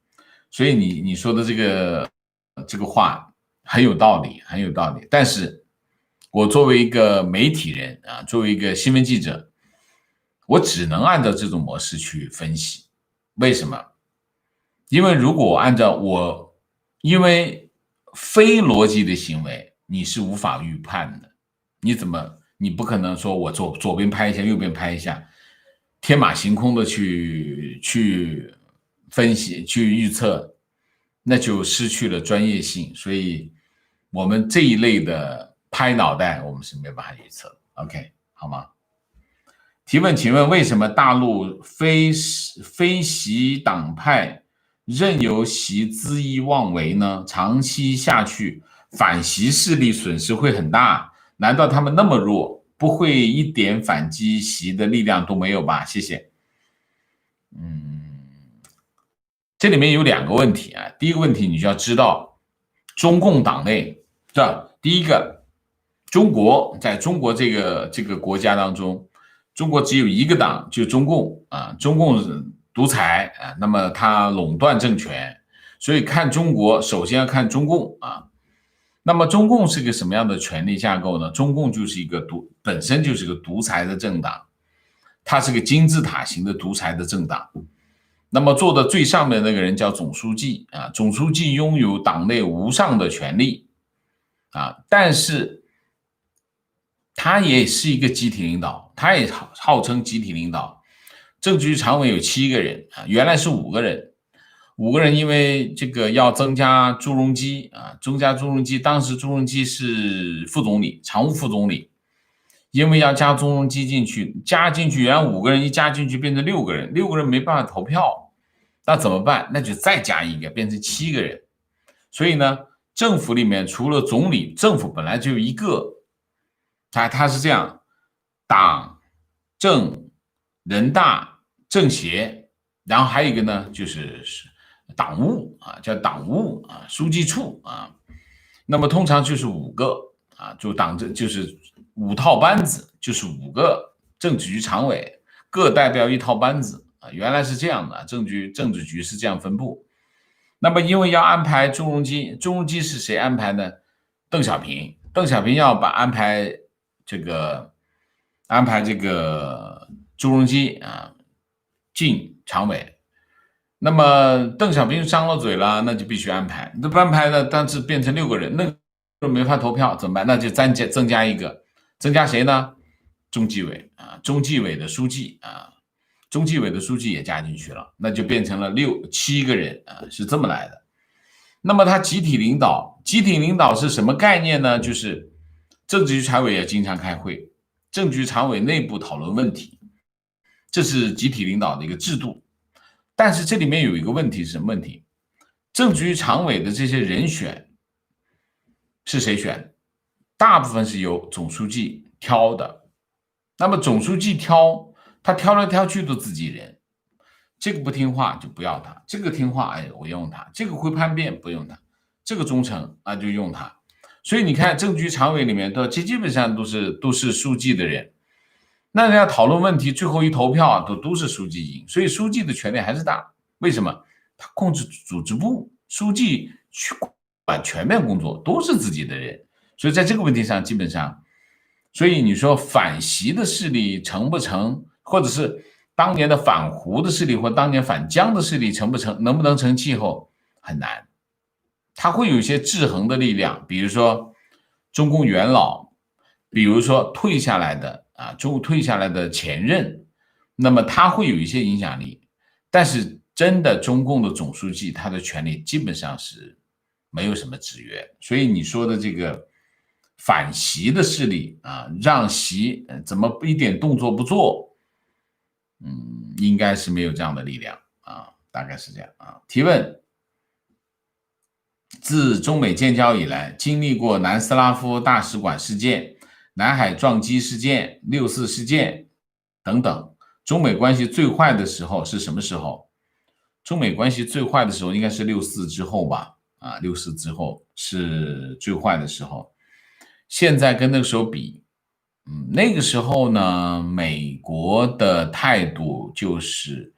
所以你说的这个话很有道理，很有道理。但是我作为一个媒体人啊，作为一个新闻记者，我只能按照这种模式去分析。为什么？因为如果按照因为非逻辑的行为你是无法预判的，你不可能说我左边拍一下，右边拍一下，天马行空的去分析、去预测，那就失去了专业性。所以，我们这一类的拍脑袋，我们是没办法预测。OK， 好吗？提问，请问为什么大陆非习党派任由习恣意妄为呢？长期下去，反习势力损失会很大。难道他们那么弱，不会一点反击习的力量都没有吧？谢谢。这里面有2个问题啊。第一个问题，你就要知道，中共党内，第一个，在中国这个国家当中，中国只有一个党，就中共啊，中共独裁啊，那么它垄断政权，所以看中国首先要看中共啊。那么中共是个什么样的权力架构呢？中共就是本身就是个独裁的政党，它是个金字塔型的独裁的政党。那么坐的最上面的那个人叫总书记啊，总书记拥有党内无上的权力啊，但是他也是一个集体领导，他也号称集体领导。政治局常委有7个人啊，原来是5个人，5个人因为这个要增加朱镕基啊，当时朱镕基是副总理，常务副总理，因为要加朱镕基进去，原来5个人一加进去变成6个人，6个人没办法投票，那怎么办？那就再加1个，变成7个人。所以呢，政府里面除了总理，政府本来就有1个，他是这样，党、政、人大、政协，然后还有一个呢，就是党务啊，叫党务啊，书记处啊。那么通常就是5个啊，就是5套班子，就是5个政治局常委，各代表1套班子啊。原来是这样的，政治局是这样分布。那么因为要安排朱镕基是谁安排呢？邓小平要安排这个朱镕基啊进常委。那么邓小平张了嘴了，那就必须安排。那不安排呢，但是变成6个人，那个没法投票怎么办？那就增加1个，增加谁呢？中纪委啊，中纪委的书记也加进去了，那就变成了7个人啊，是这么来的。那么他集体领导是什么概念呢？就是政治局常委也经常开会，政治局常委内部讨论问题，这是集体领导的一个制度。但是这里面有一个问题是什么问题？政治局常委的这些人选是谁选？大部分是由总书记挑的。那么总书记他挑来挑去都自己人，这个不听话就不要他，这个听话我用他，这个会叛变不用他，这个忠诚就用他。所以你看政治局常委里面基本上都是书记的人，那人家讨论问题最后一投票都是书记赢，所以书记的权力还是大。为什么？他控制组织部，书记去管全面工作都是自己的人，所以在这个问题上基本上，所以你说反习的势力成不成，或者是当年的反胡的势力或当年反江的势力成不成，能不能成气候，很难。他会有一些制衡的力量，比如说中共元老，比如说退下来的前任，那么他会有一些影响力。但是真的中共的总书记他的权力基本上是没有什么制约，所以你说的这个反习的势力让习怎么一点动作不做，应该是没有这样的力量大概是这样提问：自中美建交以来，经历过南斯拉夫大使馆事件、南海撞击事件、6·4事件等等，中美关系最坏的时候是什么时候？中美关系最坏的时候应该是6·4之后吧？6·4之后是最坏的时候。现在跟那个时候比，那个时候呢，美国的态度就是，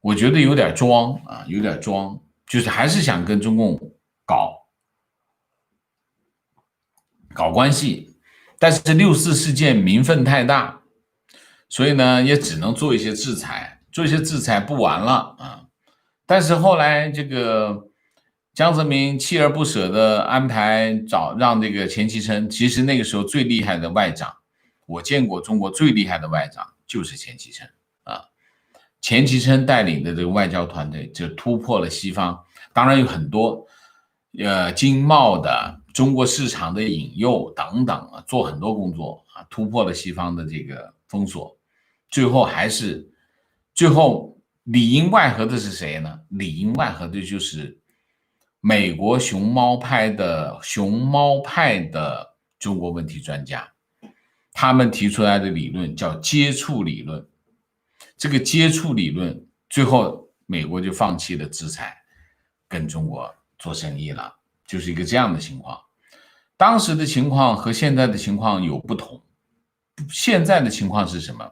我觉得有点装啊，有点装，就是还是想跟中共搞搞关系，但是6·4事件民愤太大，所以呢，也只能做一些制裁，做一些制裁不完了啊。但是后来这个江泽民锲而不舍的安排让这个钱其琛，其实那个时候最厉害的外长，我见过中国最厉害的外长就是钱其琛啊。钱其琛带领的这个外交团队就突破了西方，当然有很多经贸的、中国市场的引诱等等啊，做很多工作啊，突破了西方的这个封锁，最后里应外合的是谁呢？里应外合的就是美国熊猫派的中国问题专家，他们提出来的理论叫接触理论。这个接触理论，最后美国就放弃了制裁，跟中国做生意了，就是一个这样的情况。当时的情况和现在的情况有不同。现在的情况是什么？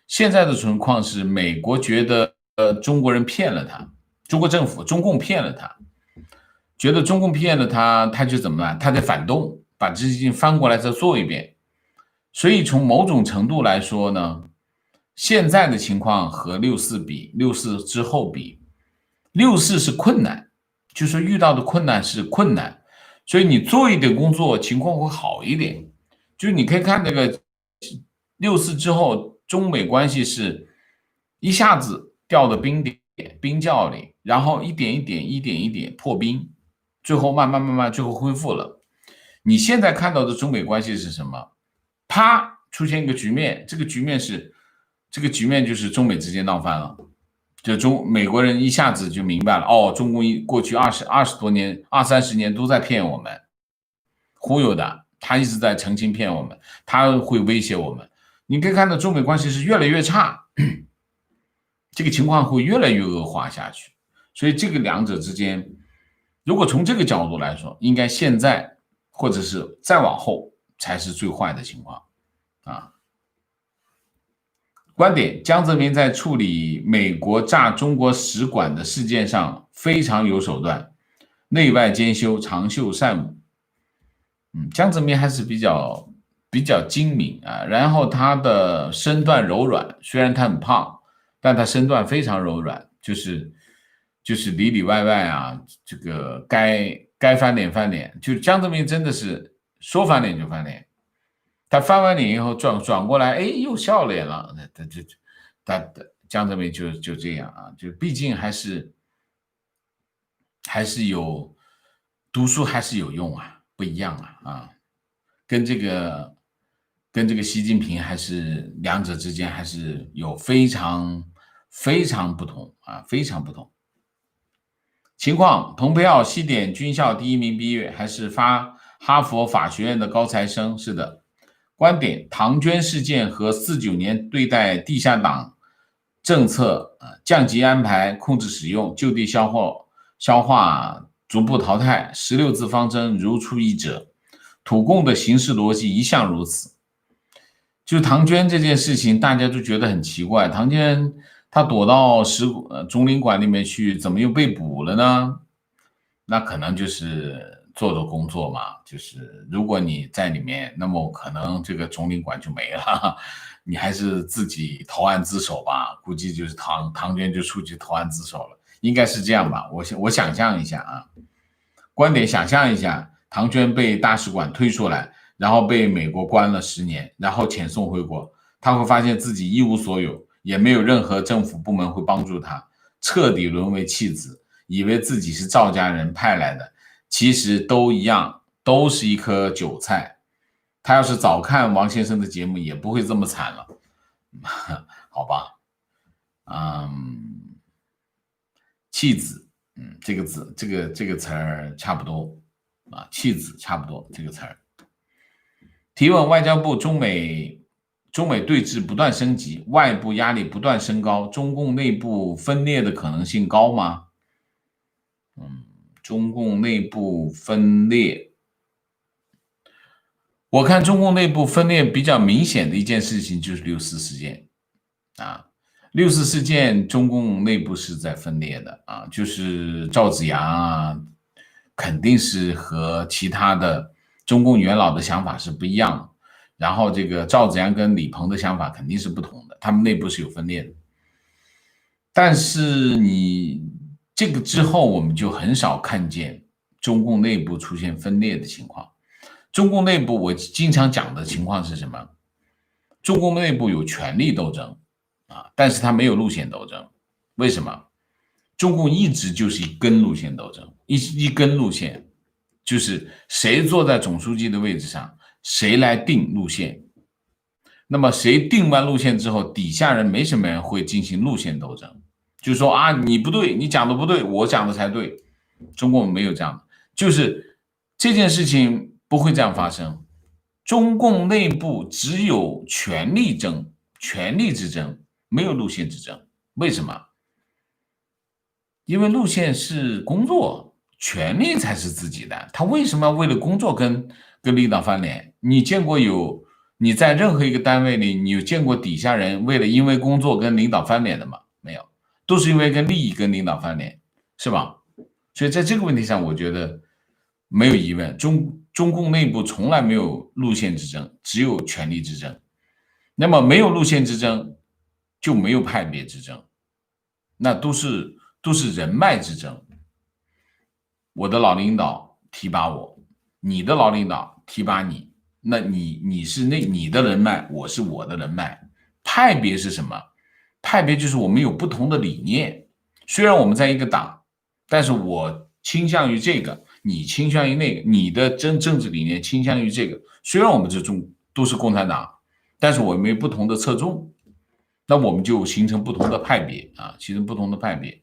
现在的情况是美国觉得中国人骗了他，中国政府中共骗了他，觉得中共骗了他，他就怎么办？他得反动，把这事情翻过来再做一遍。所以从某种程度来说呢，现在的情况和6·4比，6·4之后比，6·4是困难，就是遇到的困难是困难，所以你做一点工作，情况会好一点。就是你可以看那个6·4之后，中美关系是一下子掉到冰窖里，然后一点一点破冰，最后慢慢最后恢复了。你现在看到的中美关系是什么？啪，出现一个局面，这个局面就是中美之间闹翻了。就美国人一下子就明白了，哦，中共过去二十多年、20-30年都在骗我们，忽悠的，他一直在澄清骗我们，他会威胁我们。你可以看到中美关系是越来越差，这个情况会越来越恶化下去。所以这个两者之间，如果从这个角度来说，应该现在或者是再往后才是最坏的情况啊。观点：江泽民在处理美国炸中国使馆的事件上非常有手段，内外兼修，长袖善舞。江泽民还是比较精明啊，然后他的身段柔软，虽然他很胖，但他身段非常柔软，就是里里外外啊，这个该翻脸翻脸，就江泽民真的是说翻脸就翻脸。他翻完脸以后转过来，哎，又笑脸了。他江泽民就这样啊，就毕竟还是有读书还是有用啊，不一样啊，跟这个习近平还是两者之间还是有非常非常不同啊，非常不同。情况：蓬佩奥西点军校第1名毕业，还是哈佛法学院的高材生？是的。观点：唐娟事件和49年对待地下党政策，降级安排、控制使用、就地消化、逐步淘汰，16字方针如出一辙。土共的行事逻辑一向如此。就唐娟这件事情，大家都觉得很奇怪，唐娟她躲到中领馆里面去，怎么又被捕了呢？那可能就是做工作嘛，就是如果你在里面，那么可能这个总领馆就没了，你还是自己投案自首吧，估计就是唐娟就出去投案自首了，应该是这样吧，我想象一下啊，观点想象一下，唐娟被大使馆推出来，然后被美国关了10年，然后遣送回国，他会发现自己一无所有，也没有任何政府部门会帮助他，彻底沦为弃子。以为自己是赵家人派来的，其实都一样，都是一颗韭菜。他要是早看王先生的节目，也不会这么惨了，好吧？弃子，这个字，这个词儿差不多啊，弃子差不多这个词儿。提问：外交部中美对峙不断升级，外部压力不断升高，中共内部分裂的可能性高吗？中共内部分裂，我看中共内部分裂比较明显的一件事情就是六四事件啊，六四事件中共内部是在分裂的啊，就是赵紫阳啊，肯定是和其他的中共元老的想法是不一样的，然后这个赵紫阳跟李鹏的想法肯定是不同的，他们内部是有分裂的。但是你这个之后，我们就很少看见中共内部出现分裂的情况。中共内部我经常讲的情况是什么？中共内部有权力斗争啊，但是它没有路线斗争。为什么？中共一直就是一根路线斗争，一根路线，就是谁坐在总书记的位置上，谁来定路线。那么谁定完路线之后，底下人没什么人会进行路线斗争，就是说啊，你不对，你讲的不对，我讲的才对。中共没有这样的，就是这件事情不会这样发生。中共内部只有权力争、权力之争，没有路线之争。为什么？因为路线是工作，权力才是自己的。他为什么要为了工作跟领导翻脸？你见过你在任何一个单位里，你有见过底下人因为工作跟领导翻脸的吗？没有，都是因为跟利益跟领导翻脸，是吧？所以在这个问题上，我觉得没有疑问，中共内部从来没有路线之争，只有权力之争。那么没有路线之争，就没有派别之争，那都是人脉之争。我的老领导提拔我，你的老领导提拔你，那你是你的人脉，我是我的人脉。派别是什么？派别就是我们有不同的理念，虽然我们在一个党，但是我倾向于这个，你倾向于那个，你的政治理念倾向于这个。虽然我们都是共产党，但是我们有不同的侧重，那我们就形成不同的派别啊，形成不同的派别。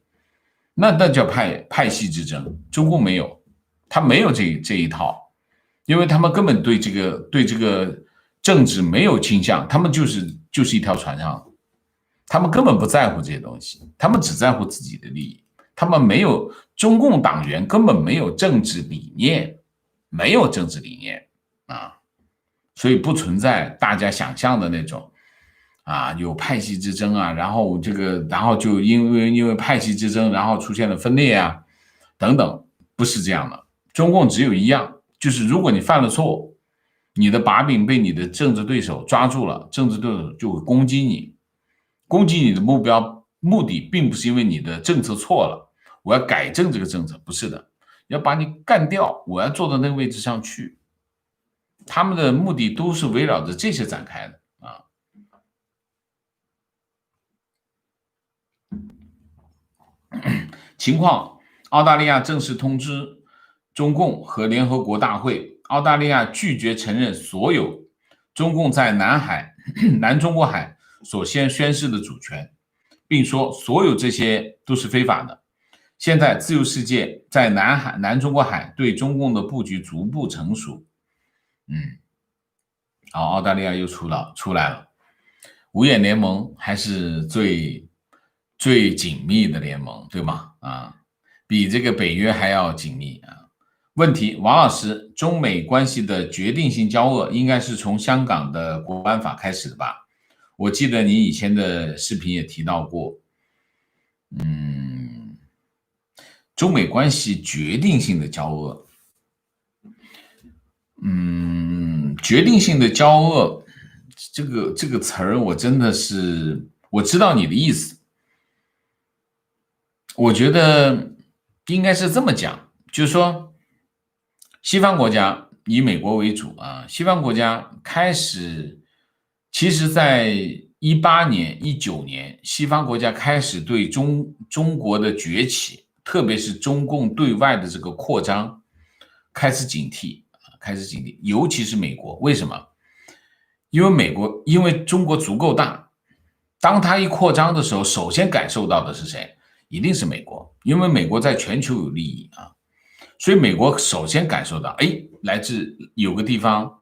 那叫派系之争，中共没有，他没有这一套，因为他们根本对这个政治没有倾向，他们就是一条船上，他们根本不在乎这些东西，他们只在乎自己的利益，他们没有中共党员根本没有政治理念，没有政治理念啊，所以不存在大家想象的那种。啊，有派系之争啊，然后然后就因为派系之争，然后出现了分裂啊，等等，不是这样的。中共只有一样，就是如果你犯了错，你的把柄被你的政治对手抓住了，政治对手就会攻击你，攻击你的目的并不是因为你的政策错了，我要改正这个政策，不是的，要把你干掉，我要坐到那个位置上去，他们的目的都是围绕着这些展开的。情况，澳大利亚正式通知中共和联合国大会，澳大利亚拒绝承认所有中共在南中国海所宣示的主权，并说所有这些都是非法的。现在自由世界在南中国海对中共的布局逐步成熟。好，澳大利亚又出来了，五眼联盟还是最紧密的联盟，对吗？啊，比这个北约还要紧密啊。问题，王老师，中美关系的决定性交恶应该是从香港的国安法开始的吧？我记得你以前的视频也提到过，中美关系决定性的交恶，决定性的交恶，这个词儿我真的是我知道你的意思，我觉得应该是这么讲，就是说，西方国家以美国为主啊，西方国家开始，其实在18年、19年，西方国家开始对中国的崛起，特别是中共对外的这个扩张，开始警惕，尤其是美国，为什么？因为中国足够大，当它一扩张的时候，首先感受到的是谁？一定是美国，因为美国在全球有利益啊，所以美国首先感受到，哎，来自有个地方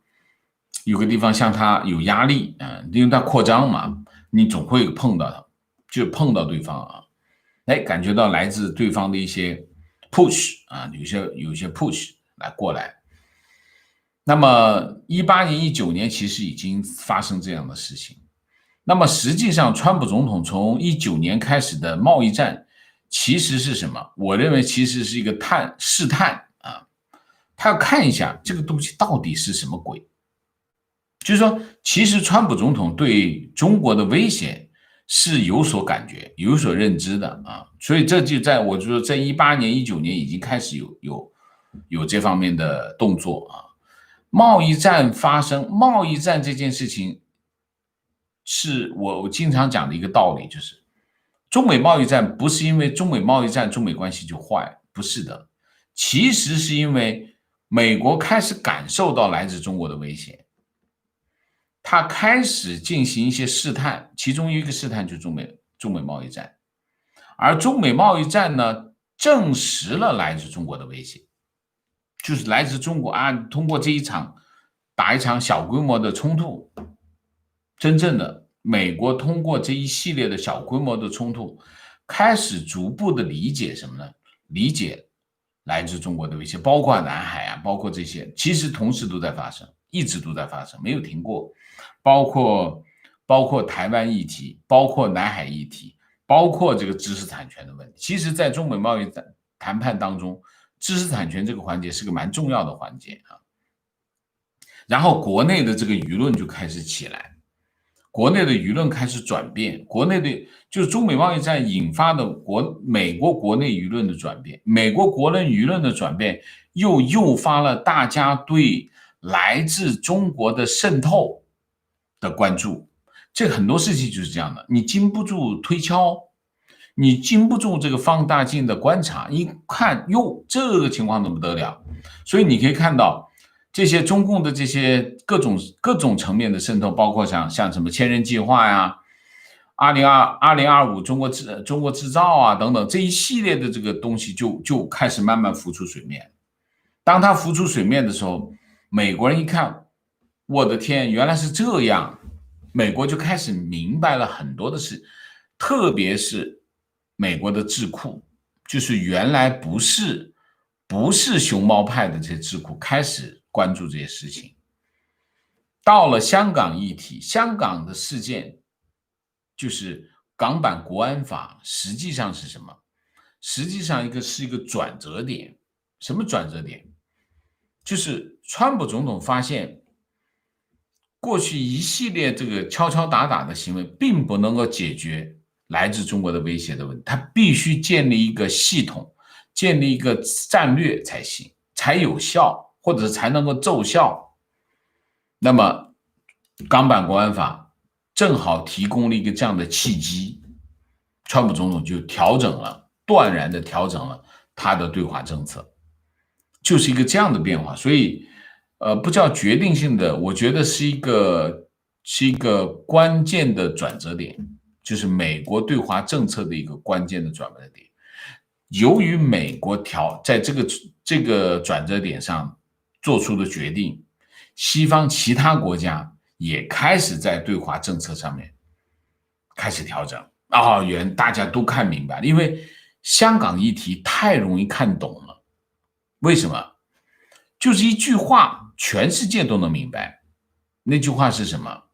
向它有压力啊，因为它扩张嘛，你总会碰到对方啊，哎，感觉到来自对方的一些 push 啊，有些 push 过来，那么18年、19年其实已经发生这样的事情。那么实际上，川普总统从19年开始的贸易战，其实是什么？我认为其实是一个试探啊，他要看一下这个东西到底是什么鬼。就是说，其实川普总统对中国的威胁是有所感觉、有所认知的啊，所以这就在我觉得在18年、19年已经开始有这方面的动作啊。贸易战发生，贸易战这件事情是我经常讲的一个道理，就是中美贸易战不是因为中美贸易战中美关系就坏，不是的，其实是因为美国开始感受到来自中国的威胁。他开始进行一些试探，其中一个试探就是中美贸易战，而中美贸易战呢，证实了来自中国的威胁，就是来自中国啊，通过这一场打一场小规模的冲突，真正的美国通过这一系列的小规模的冲突，开始逐步的理解什么呢？理解来自中国的威胁，包括南海啊，包括这些，其实同时都在发生，一直都在发生，没有停过。包括台湾议题，包括南海议题，包括这个知识产权的问题。其实，在中美贸易谈判当中，知识产权这个环节是个蛮重要的环节啊。然后国内的这个舆论就开始起来，国内的舆论开始转变，国内的就是中美贸易战引发的美国国内舆论的转变，美国国内舆论的转变又诱发了大家对来自中国的渗透的关注。这很多事情就是这样的，你经不住推敲，你经不住这个放大镜的观察，一看哟，这个情况怎么得了？所以你可以看到这些中共的这些各种层面的渗透，包括像什么千人计划呀、2025中国制造啊等等这一系列的这个东西就开始慢慢浮出水面。当它浮出水面的时候，美国人一看，我的天，原来是这样，美国就开始明白了很多的事，特别是美国的智库，就是原来不是熊猫派的这些智库开始关注这些事情。到了香港议题，香港的事件就是港版国安法，实际上是什么？实际上是一个转折点。什么转折点？就是川普总统发现，过去一系列这个敲敲打打的行为，并不能够解决来自中国的威胁的问题，他必须建立一个系统，建立一个战略才行，才有效，或者才能够奏效。那么，港版国安法正好提供了一个这样的契机，川普总统就断然的调整了他的对华政策，就是一个这样的变化。所以，不叫决定性的，我觉得是一个关键的转折点，就是美国对华政策的一个关键的转折点。由于美国在这个转折点上做出的决定，西方其他国家也开始在对华政策上面开始调整。大家都看明白了，因为香港议题太容易看懂了。为什么？就是一句话，全世界都能明白。那句话是什么？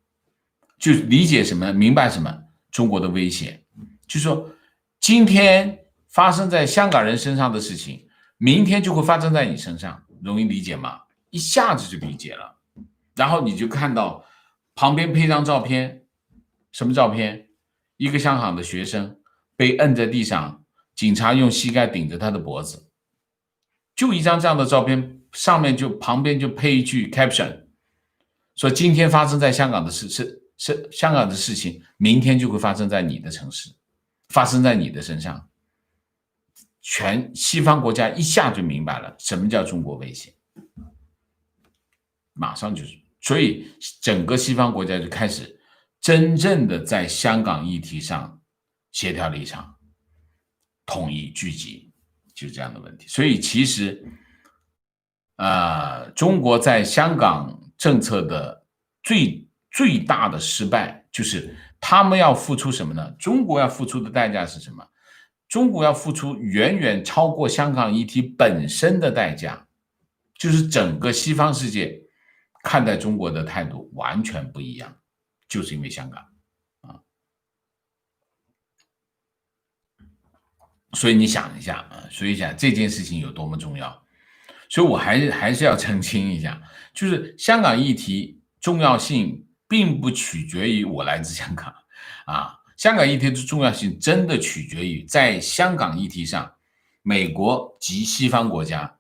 就理解什么，明白什么？中国的威胁，就是说，今天发生在香港人身上的事情，明天就会发生在你身上，容易理解吗？一下子就理解了。然后你就看到旁边配张照片，什么照片？一个香港的学生被摁在地上，警察用膝盖顶着他的脖子，就一张这样的照片，上面旁边就配一句 caption， 说今天发生在香港的香港的事情，明天就会发生在你的城市，发生在你的身上。全西方国家一下就明白了什么叫中国威胁，马上就是，所以整个西方国家就开始真正的在香港议题上协调立场，统一聚集，就是这样的问题。所以其实中国在香港政策的最大的失败，就是他们要付出什么呢？中国要付出的代价是什么？中国要付出远远超过香港议题本身的代价，就是整个西方世界看待中国的态度完全不一样，就是因为香港啊。所以你想一下啊，所以讲这件事情有多么重要。所以我还是要澄清一下，就是香港议题重要性并不取决于我来自香港啊，香港议题的重要性真的取决于在香港议题上，美国及西方国家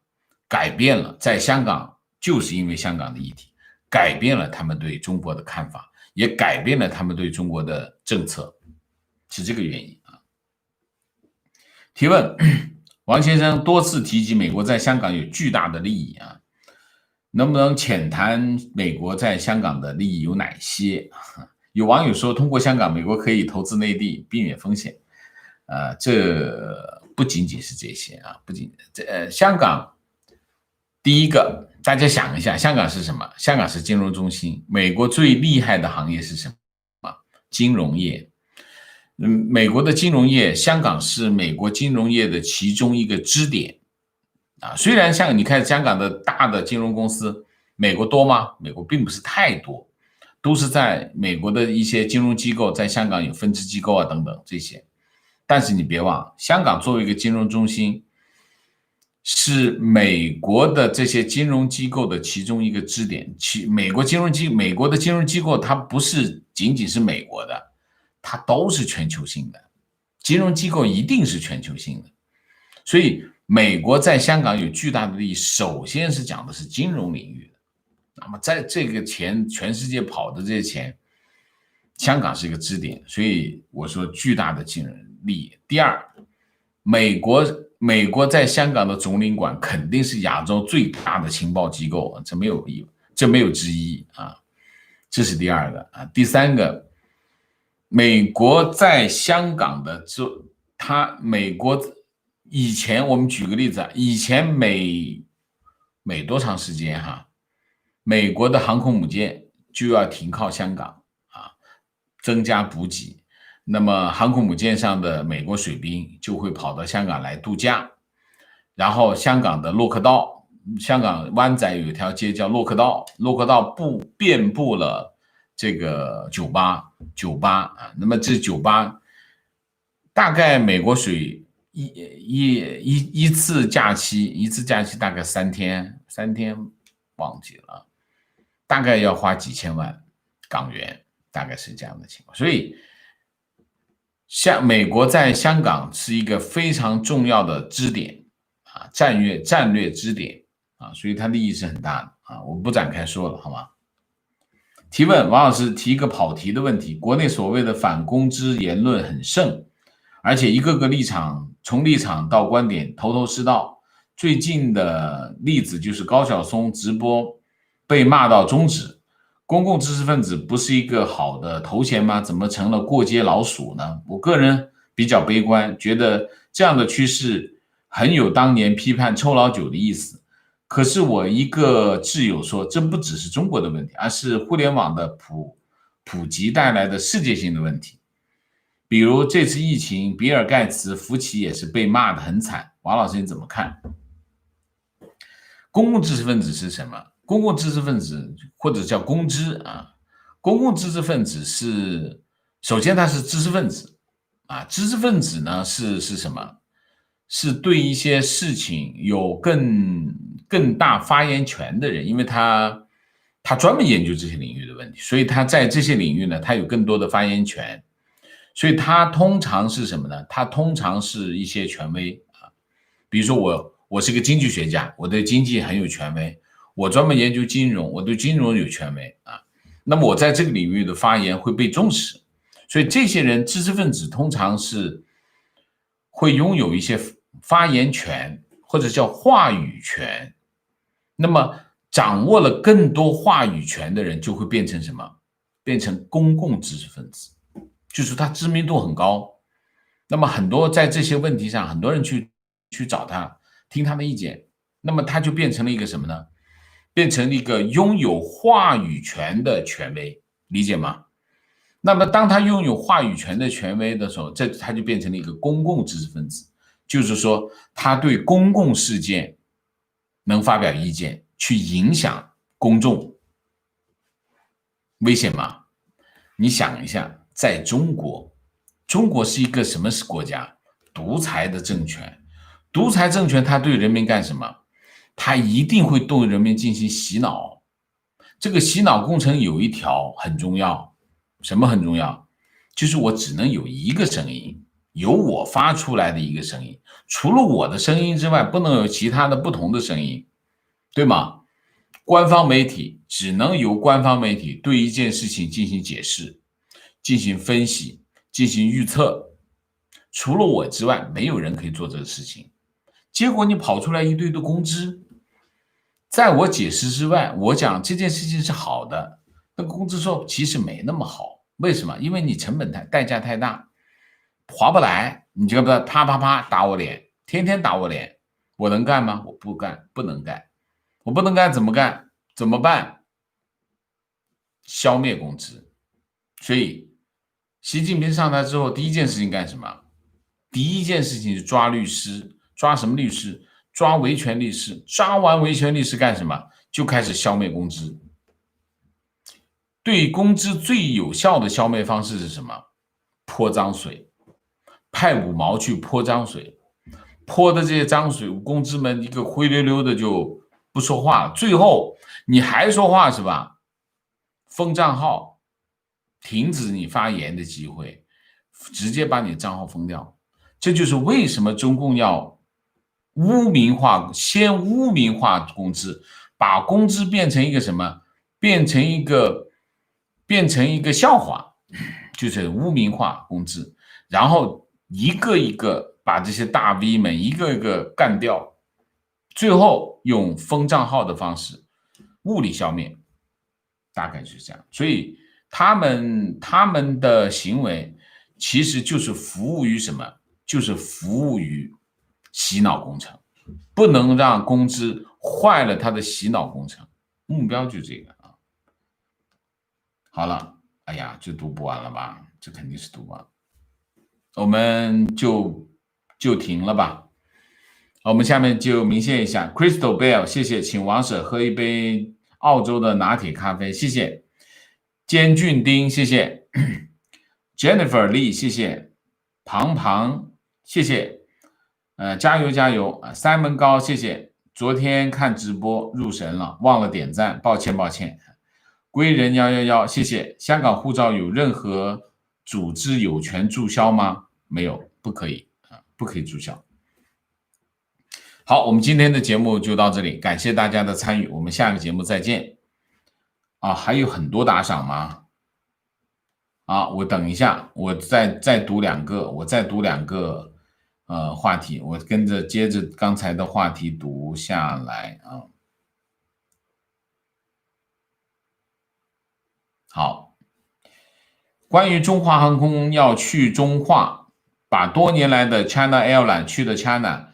改变了，在香港就是因为香港的议题改变了他们对中国的看法，也改变了他们对中国的政策，是这个原因啊。提问。王先生多次提及美国在香港有巨大的利益啊，能不能浅谈美国在香港的利益有哪些？有网友说，通过香港，美国可以投资内地，避免风险。这不仅仅是这些啊，不仅香港第一个，大家想一下，香港是什么？香港是金融中心。美国最厉害的行业是什么？金融业。美国的金融业，香港是美国金融业的其中一个支点啊。虽然像你看香港的大的金融公司，美国多吗？美国并不是太多，都是在美国的一些金融机构在香港有分支机构啊等等这些。但是你别忘，香港作为一个金融中心，是美国的这些金融机构的其中一个支点。美国的金融机构，它不是仅仅是美国的。它都是全球性的，金融机构一定是全球性的，所以美国在香港有巨大的利益，首先是讲的是金融领域的。那么在这个钱，全世界跑的这些钱，香港是一个支点，所以我说巨大的金融利益。第二，美国在香港的总领馆肯定是亚洲最大的情报机构，这没有之一啊，这是第二个啊。第三个。美国在香港的美国以前我们举个例子啊，以前每多长时间美国的航空母舰就要停靠香港啊，增加补给，那么航空母舰上的美国水兵就会跑到香港来度假，然后香港的洛克道，香港湾仔有一条街叫洛克道，洛克道遍布了这个酒吧啊，那么这酒吧大概美国水一次假期大概3天忘记了，大概要花几千万港元，大概是这样的情况。所以美国在香港是一个非常重要的支点啊，战略支点啊，所以它利益是很大的啊，我不展开说了，好吗？提问，王老师提一个跑题的问题，国内所谓的反公知言论很盛，而且一个个从立场到观点头头是道。最近的例子就是高晓松直播被骂到终止，公共知识分子不是一个好的头衔吗？怎么成了过街老鼠呢？我个人比较悲观，觉得这样的趋势很有当年批判臭老九的意思。可是我一个挚友说，这不只是中国的问题，而是互联网的普及带来的世界性的问题。比如这次疫情，比尔盖茨、福奇也是被骂得很惨。王老师你怎么看？公共知识分子是什么？公共知识分子或者叫公知啊，公共知识分子是首先他是知识分子啊，知识分子呢是什么？是对一些事情有更大发言权的人，因为他专门研究这些领域的问题，所以他在这些领域呢，他有更多的发言权，所以他通常是什么呢？他通常是一些权威啊，比如说我是个经济学家，我对经济很有权威，我专门研究金融，我对金融有权威啊，那么我在这个领域的发言会被重视，所以这些人知识分子通常是会拥有一些发言权或者叫话语权，那么掌握了更多话语权的人就会变成什么？变成公共知识分子，就是他知名度很高，那么很多在这些问题上，很多人去找他听他的意见，那么他就变成了一个什么呢？变成了一个拥有话语权的权威，理解吗？那么当他拥有话语权的权威的时候，他就变成了一个公共知识分子，就是说他对公共事件能发表意见，去影响公众危险吗？你想一下，在中国，中国是一个什么国家？独裁的政权。独裁政权它对人民干什么？它一定会对人民进行洗脑。这个洗脑工程有一条很重要，什么很重要？就是我只能有一个声音，由我发出来的一个声音，除了我的声音之外，不能有其他的不同的声音，对吗？官方媒体只能由官方媒体对一件事情进行解释、进行分析、进行预测，除了我之外，没有人可以做这个事情。结果你跑出来一堆的公知，在我解释之外，我讲这件事情是好的，那个公知说其实没那么好，为什么？因为你成本代价太大，划不来，你就不啪啪啪打我脸，天天打我脸，我能干吗？我不干，不能干，我不能干怎么干？怎么办？消灭公知。所以习近平上台之后，第一件事情干什么？第一件事情是抓律师，抓什么律师？抓维权律师。抓完维权律师干什么？就开始消灭公知。对公知最有效的消灭方式是什么？泼脏水，派五毛去泼脏水，泼的这些脏水，公知们一个灰溜溜的就不说话了。最后你还说话是吧？封账号，停止你发言的机会，直接把你的账号封掉。这就是为什么中共要污名化，先污名化公知，把公知变成一个什么？变成一个笑话，就是污名化公知，然后一个一个把这些大 V 们一个一个干掉，最后用封账号的方式物理消灭，大概是这样。所以他们的行为其实就是服务于什么？就是服务于洗脑工程，不能让公知坏了他的洗脑工程，目标就这个啊。好了，哎呀，这读不完了吧？这肯定是读不完，我们就停了吧。我们下面就明谢一下 Crystal Bell， 谢谢，请王婶喝一杯澳洲的拿铁咖啡，谢谢。坚俊丁，谢谢。Jennifer Lee， 谢谢。庞庞，谢谢。加油加油。Simon 高，谢谢。昨天看直播入神了，忘了点赞，抱歉抱歉。归人111，谢谢。香港护照有任何组织有权注销吗？没有，不可以啊，不可以注销。好，我们今天的节目就到这里，感谢大家的参与，我们下个节目再见。啊，还有很多打赏吗？啊，我等一下，我再读两个，话题，我接着刚才的话题读下来啊。好，关于中华航空要去中化，把多年来的 China Airline 去的 China，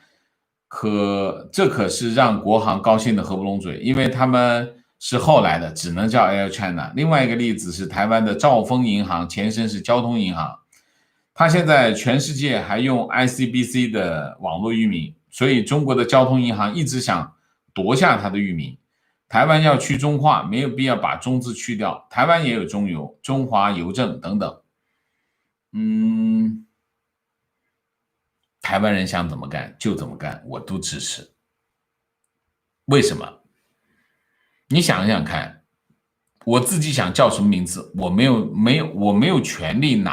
这可是让国航高兴的合不拢嘴，因为他们是后来的，只能叫 Air China。另外一个例子是台湾的兆丰银行，前身是交通银行，它现在全世界还用 ICBC 的网络域名，所以中国的交通银行一直想夺下它的域名。台湾要去中化，没有必要把中字去掉，台湾也有中邮、中华邮政等等。台湾人想怎么干就怎么干，我都支持。为什么？你想想看，我自己想叫什么名字，我没有权利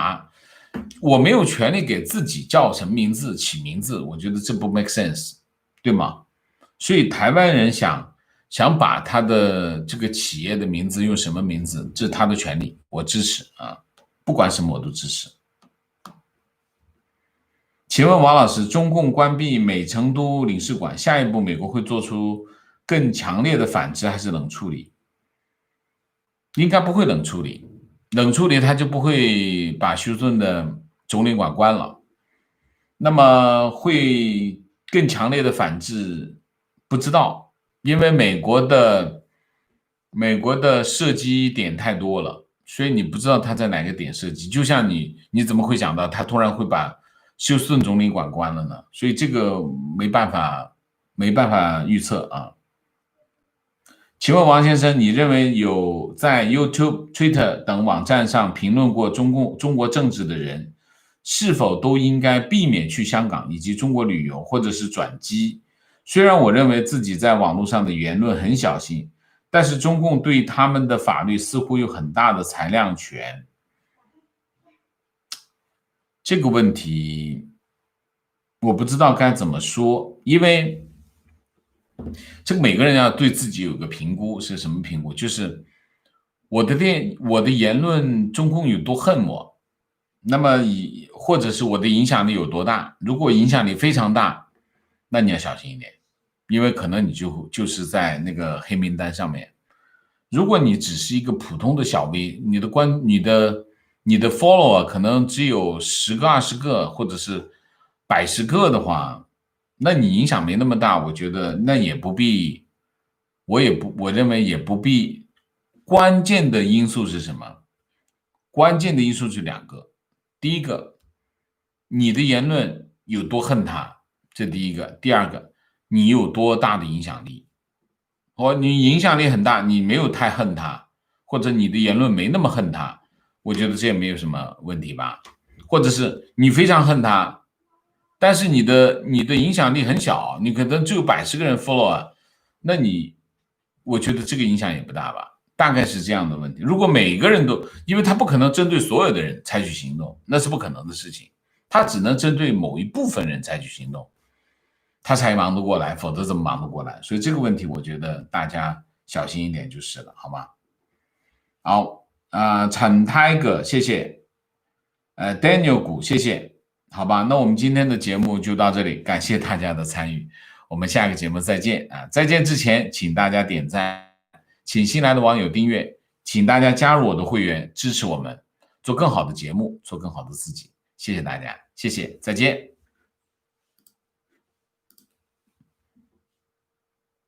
我没有权利给自己叫什么名字起名字，我觉得这不 make sense， 对吗？所以台湾人想把他的这个企业的名字用什么名字，这是他的权利，我支持啊，不管什么我都支持。请问王老师，中共关闭美成都领事馆，下一步美国会做出更强烈的反制还是冷处理？应该不会冷处理，冷处理他就不会把休斯顿的总领馆关了。那么会更强烈的反制，不知道，因为美国的射击点太多了，所以你不知道他在哪个点射击。就像你怎么会想到他突然会把休斯顿总领馆关了呢？所以这个没办法预测啊。请问王先生，你认为有在 YouTube、Twitter 等网站上评论过中国政治的人，是否都应该避免去香港以及中国旅游，或者是转机？虽然我认为自己在网络上的言论很小心，但是中共对他们的法律似乎有很大的裁量权。这个问题我不知道该怎么说，因为这个每个人要对自己有个评估，是什么评估？就是我的言论，中共有多恨我，那么或者是我的影响力有多大？如果影响力非常大，那你要小心一点，因为可能你就是在那个黑名单上面。如果你只是一个普通的小 V，你的 follower 可能只有10个、20个，或者是百十个的话，那你影响没那么大，我觉得那也不必，我认为也不必。关键的因素是什么？关键的因素是2个，第一个，你的言论有多恨他，这第一个；第二个，你有多大的影响力。你影响力很大，你没有太恨他，或者你的言论没那么恨他，我觉得这也没有什么问题吧。或者是你非常恨他，但是你的影响力很小，你可能只有100个人 follow， 那我觉得这个影响也不大吧，大概是这样的问题。如果每个人都，因为他不可能针对所有的人采取行动，那是不可能的事情，他只能针对某一部分人采取行动，他才忙得过来，否则怎么忙得过来？所以这个问题，我觉得大家小心一点就是了，好吗？好，陈泰哥，谢谢，Daniel 谷，谢谢，好吧？那我们今天的节目就到这里，感谢大家的参与，我们下个节目再见啊！再见之前，请大家点赞，请新来的网友订阅，请大家加入我的会员，支持我们做更好的节目，做更好的自己，谢谢大家，谢谢，再见。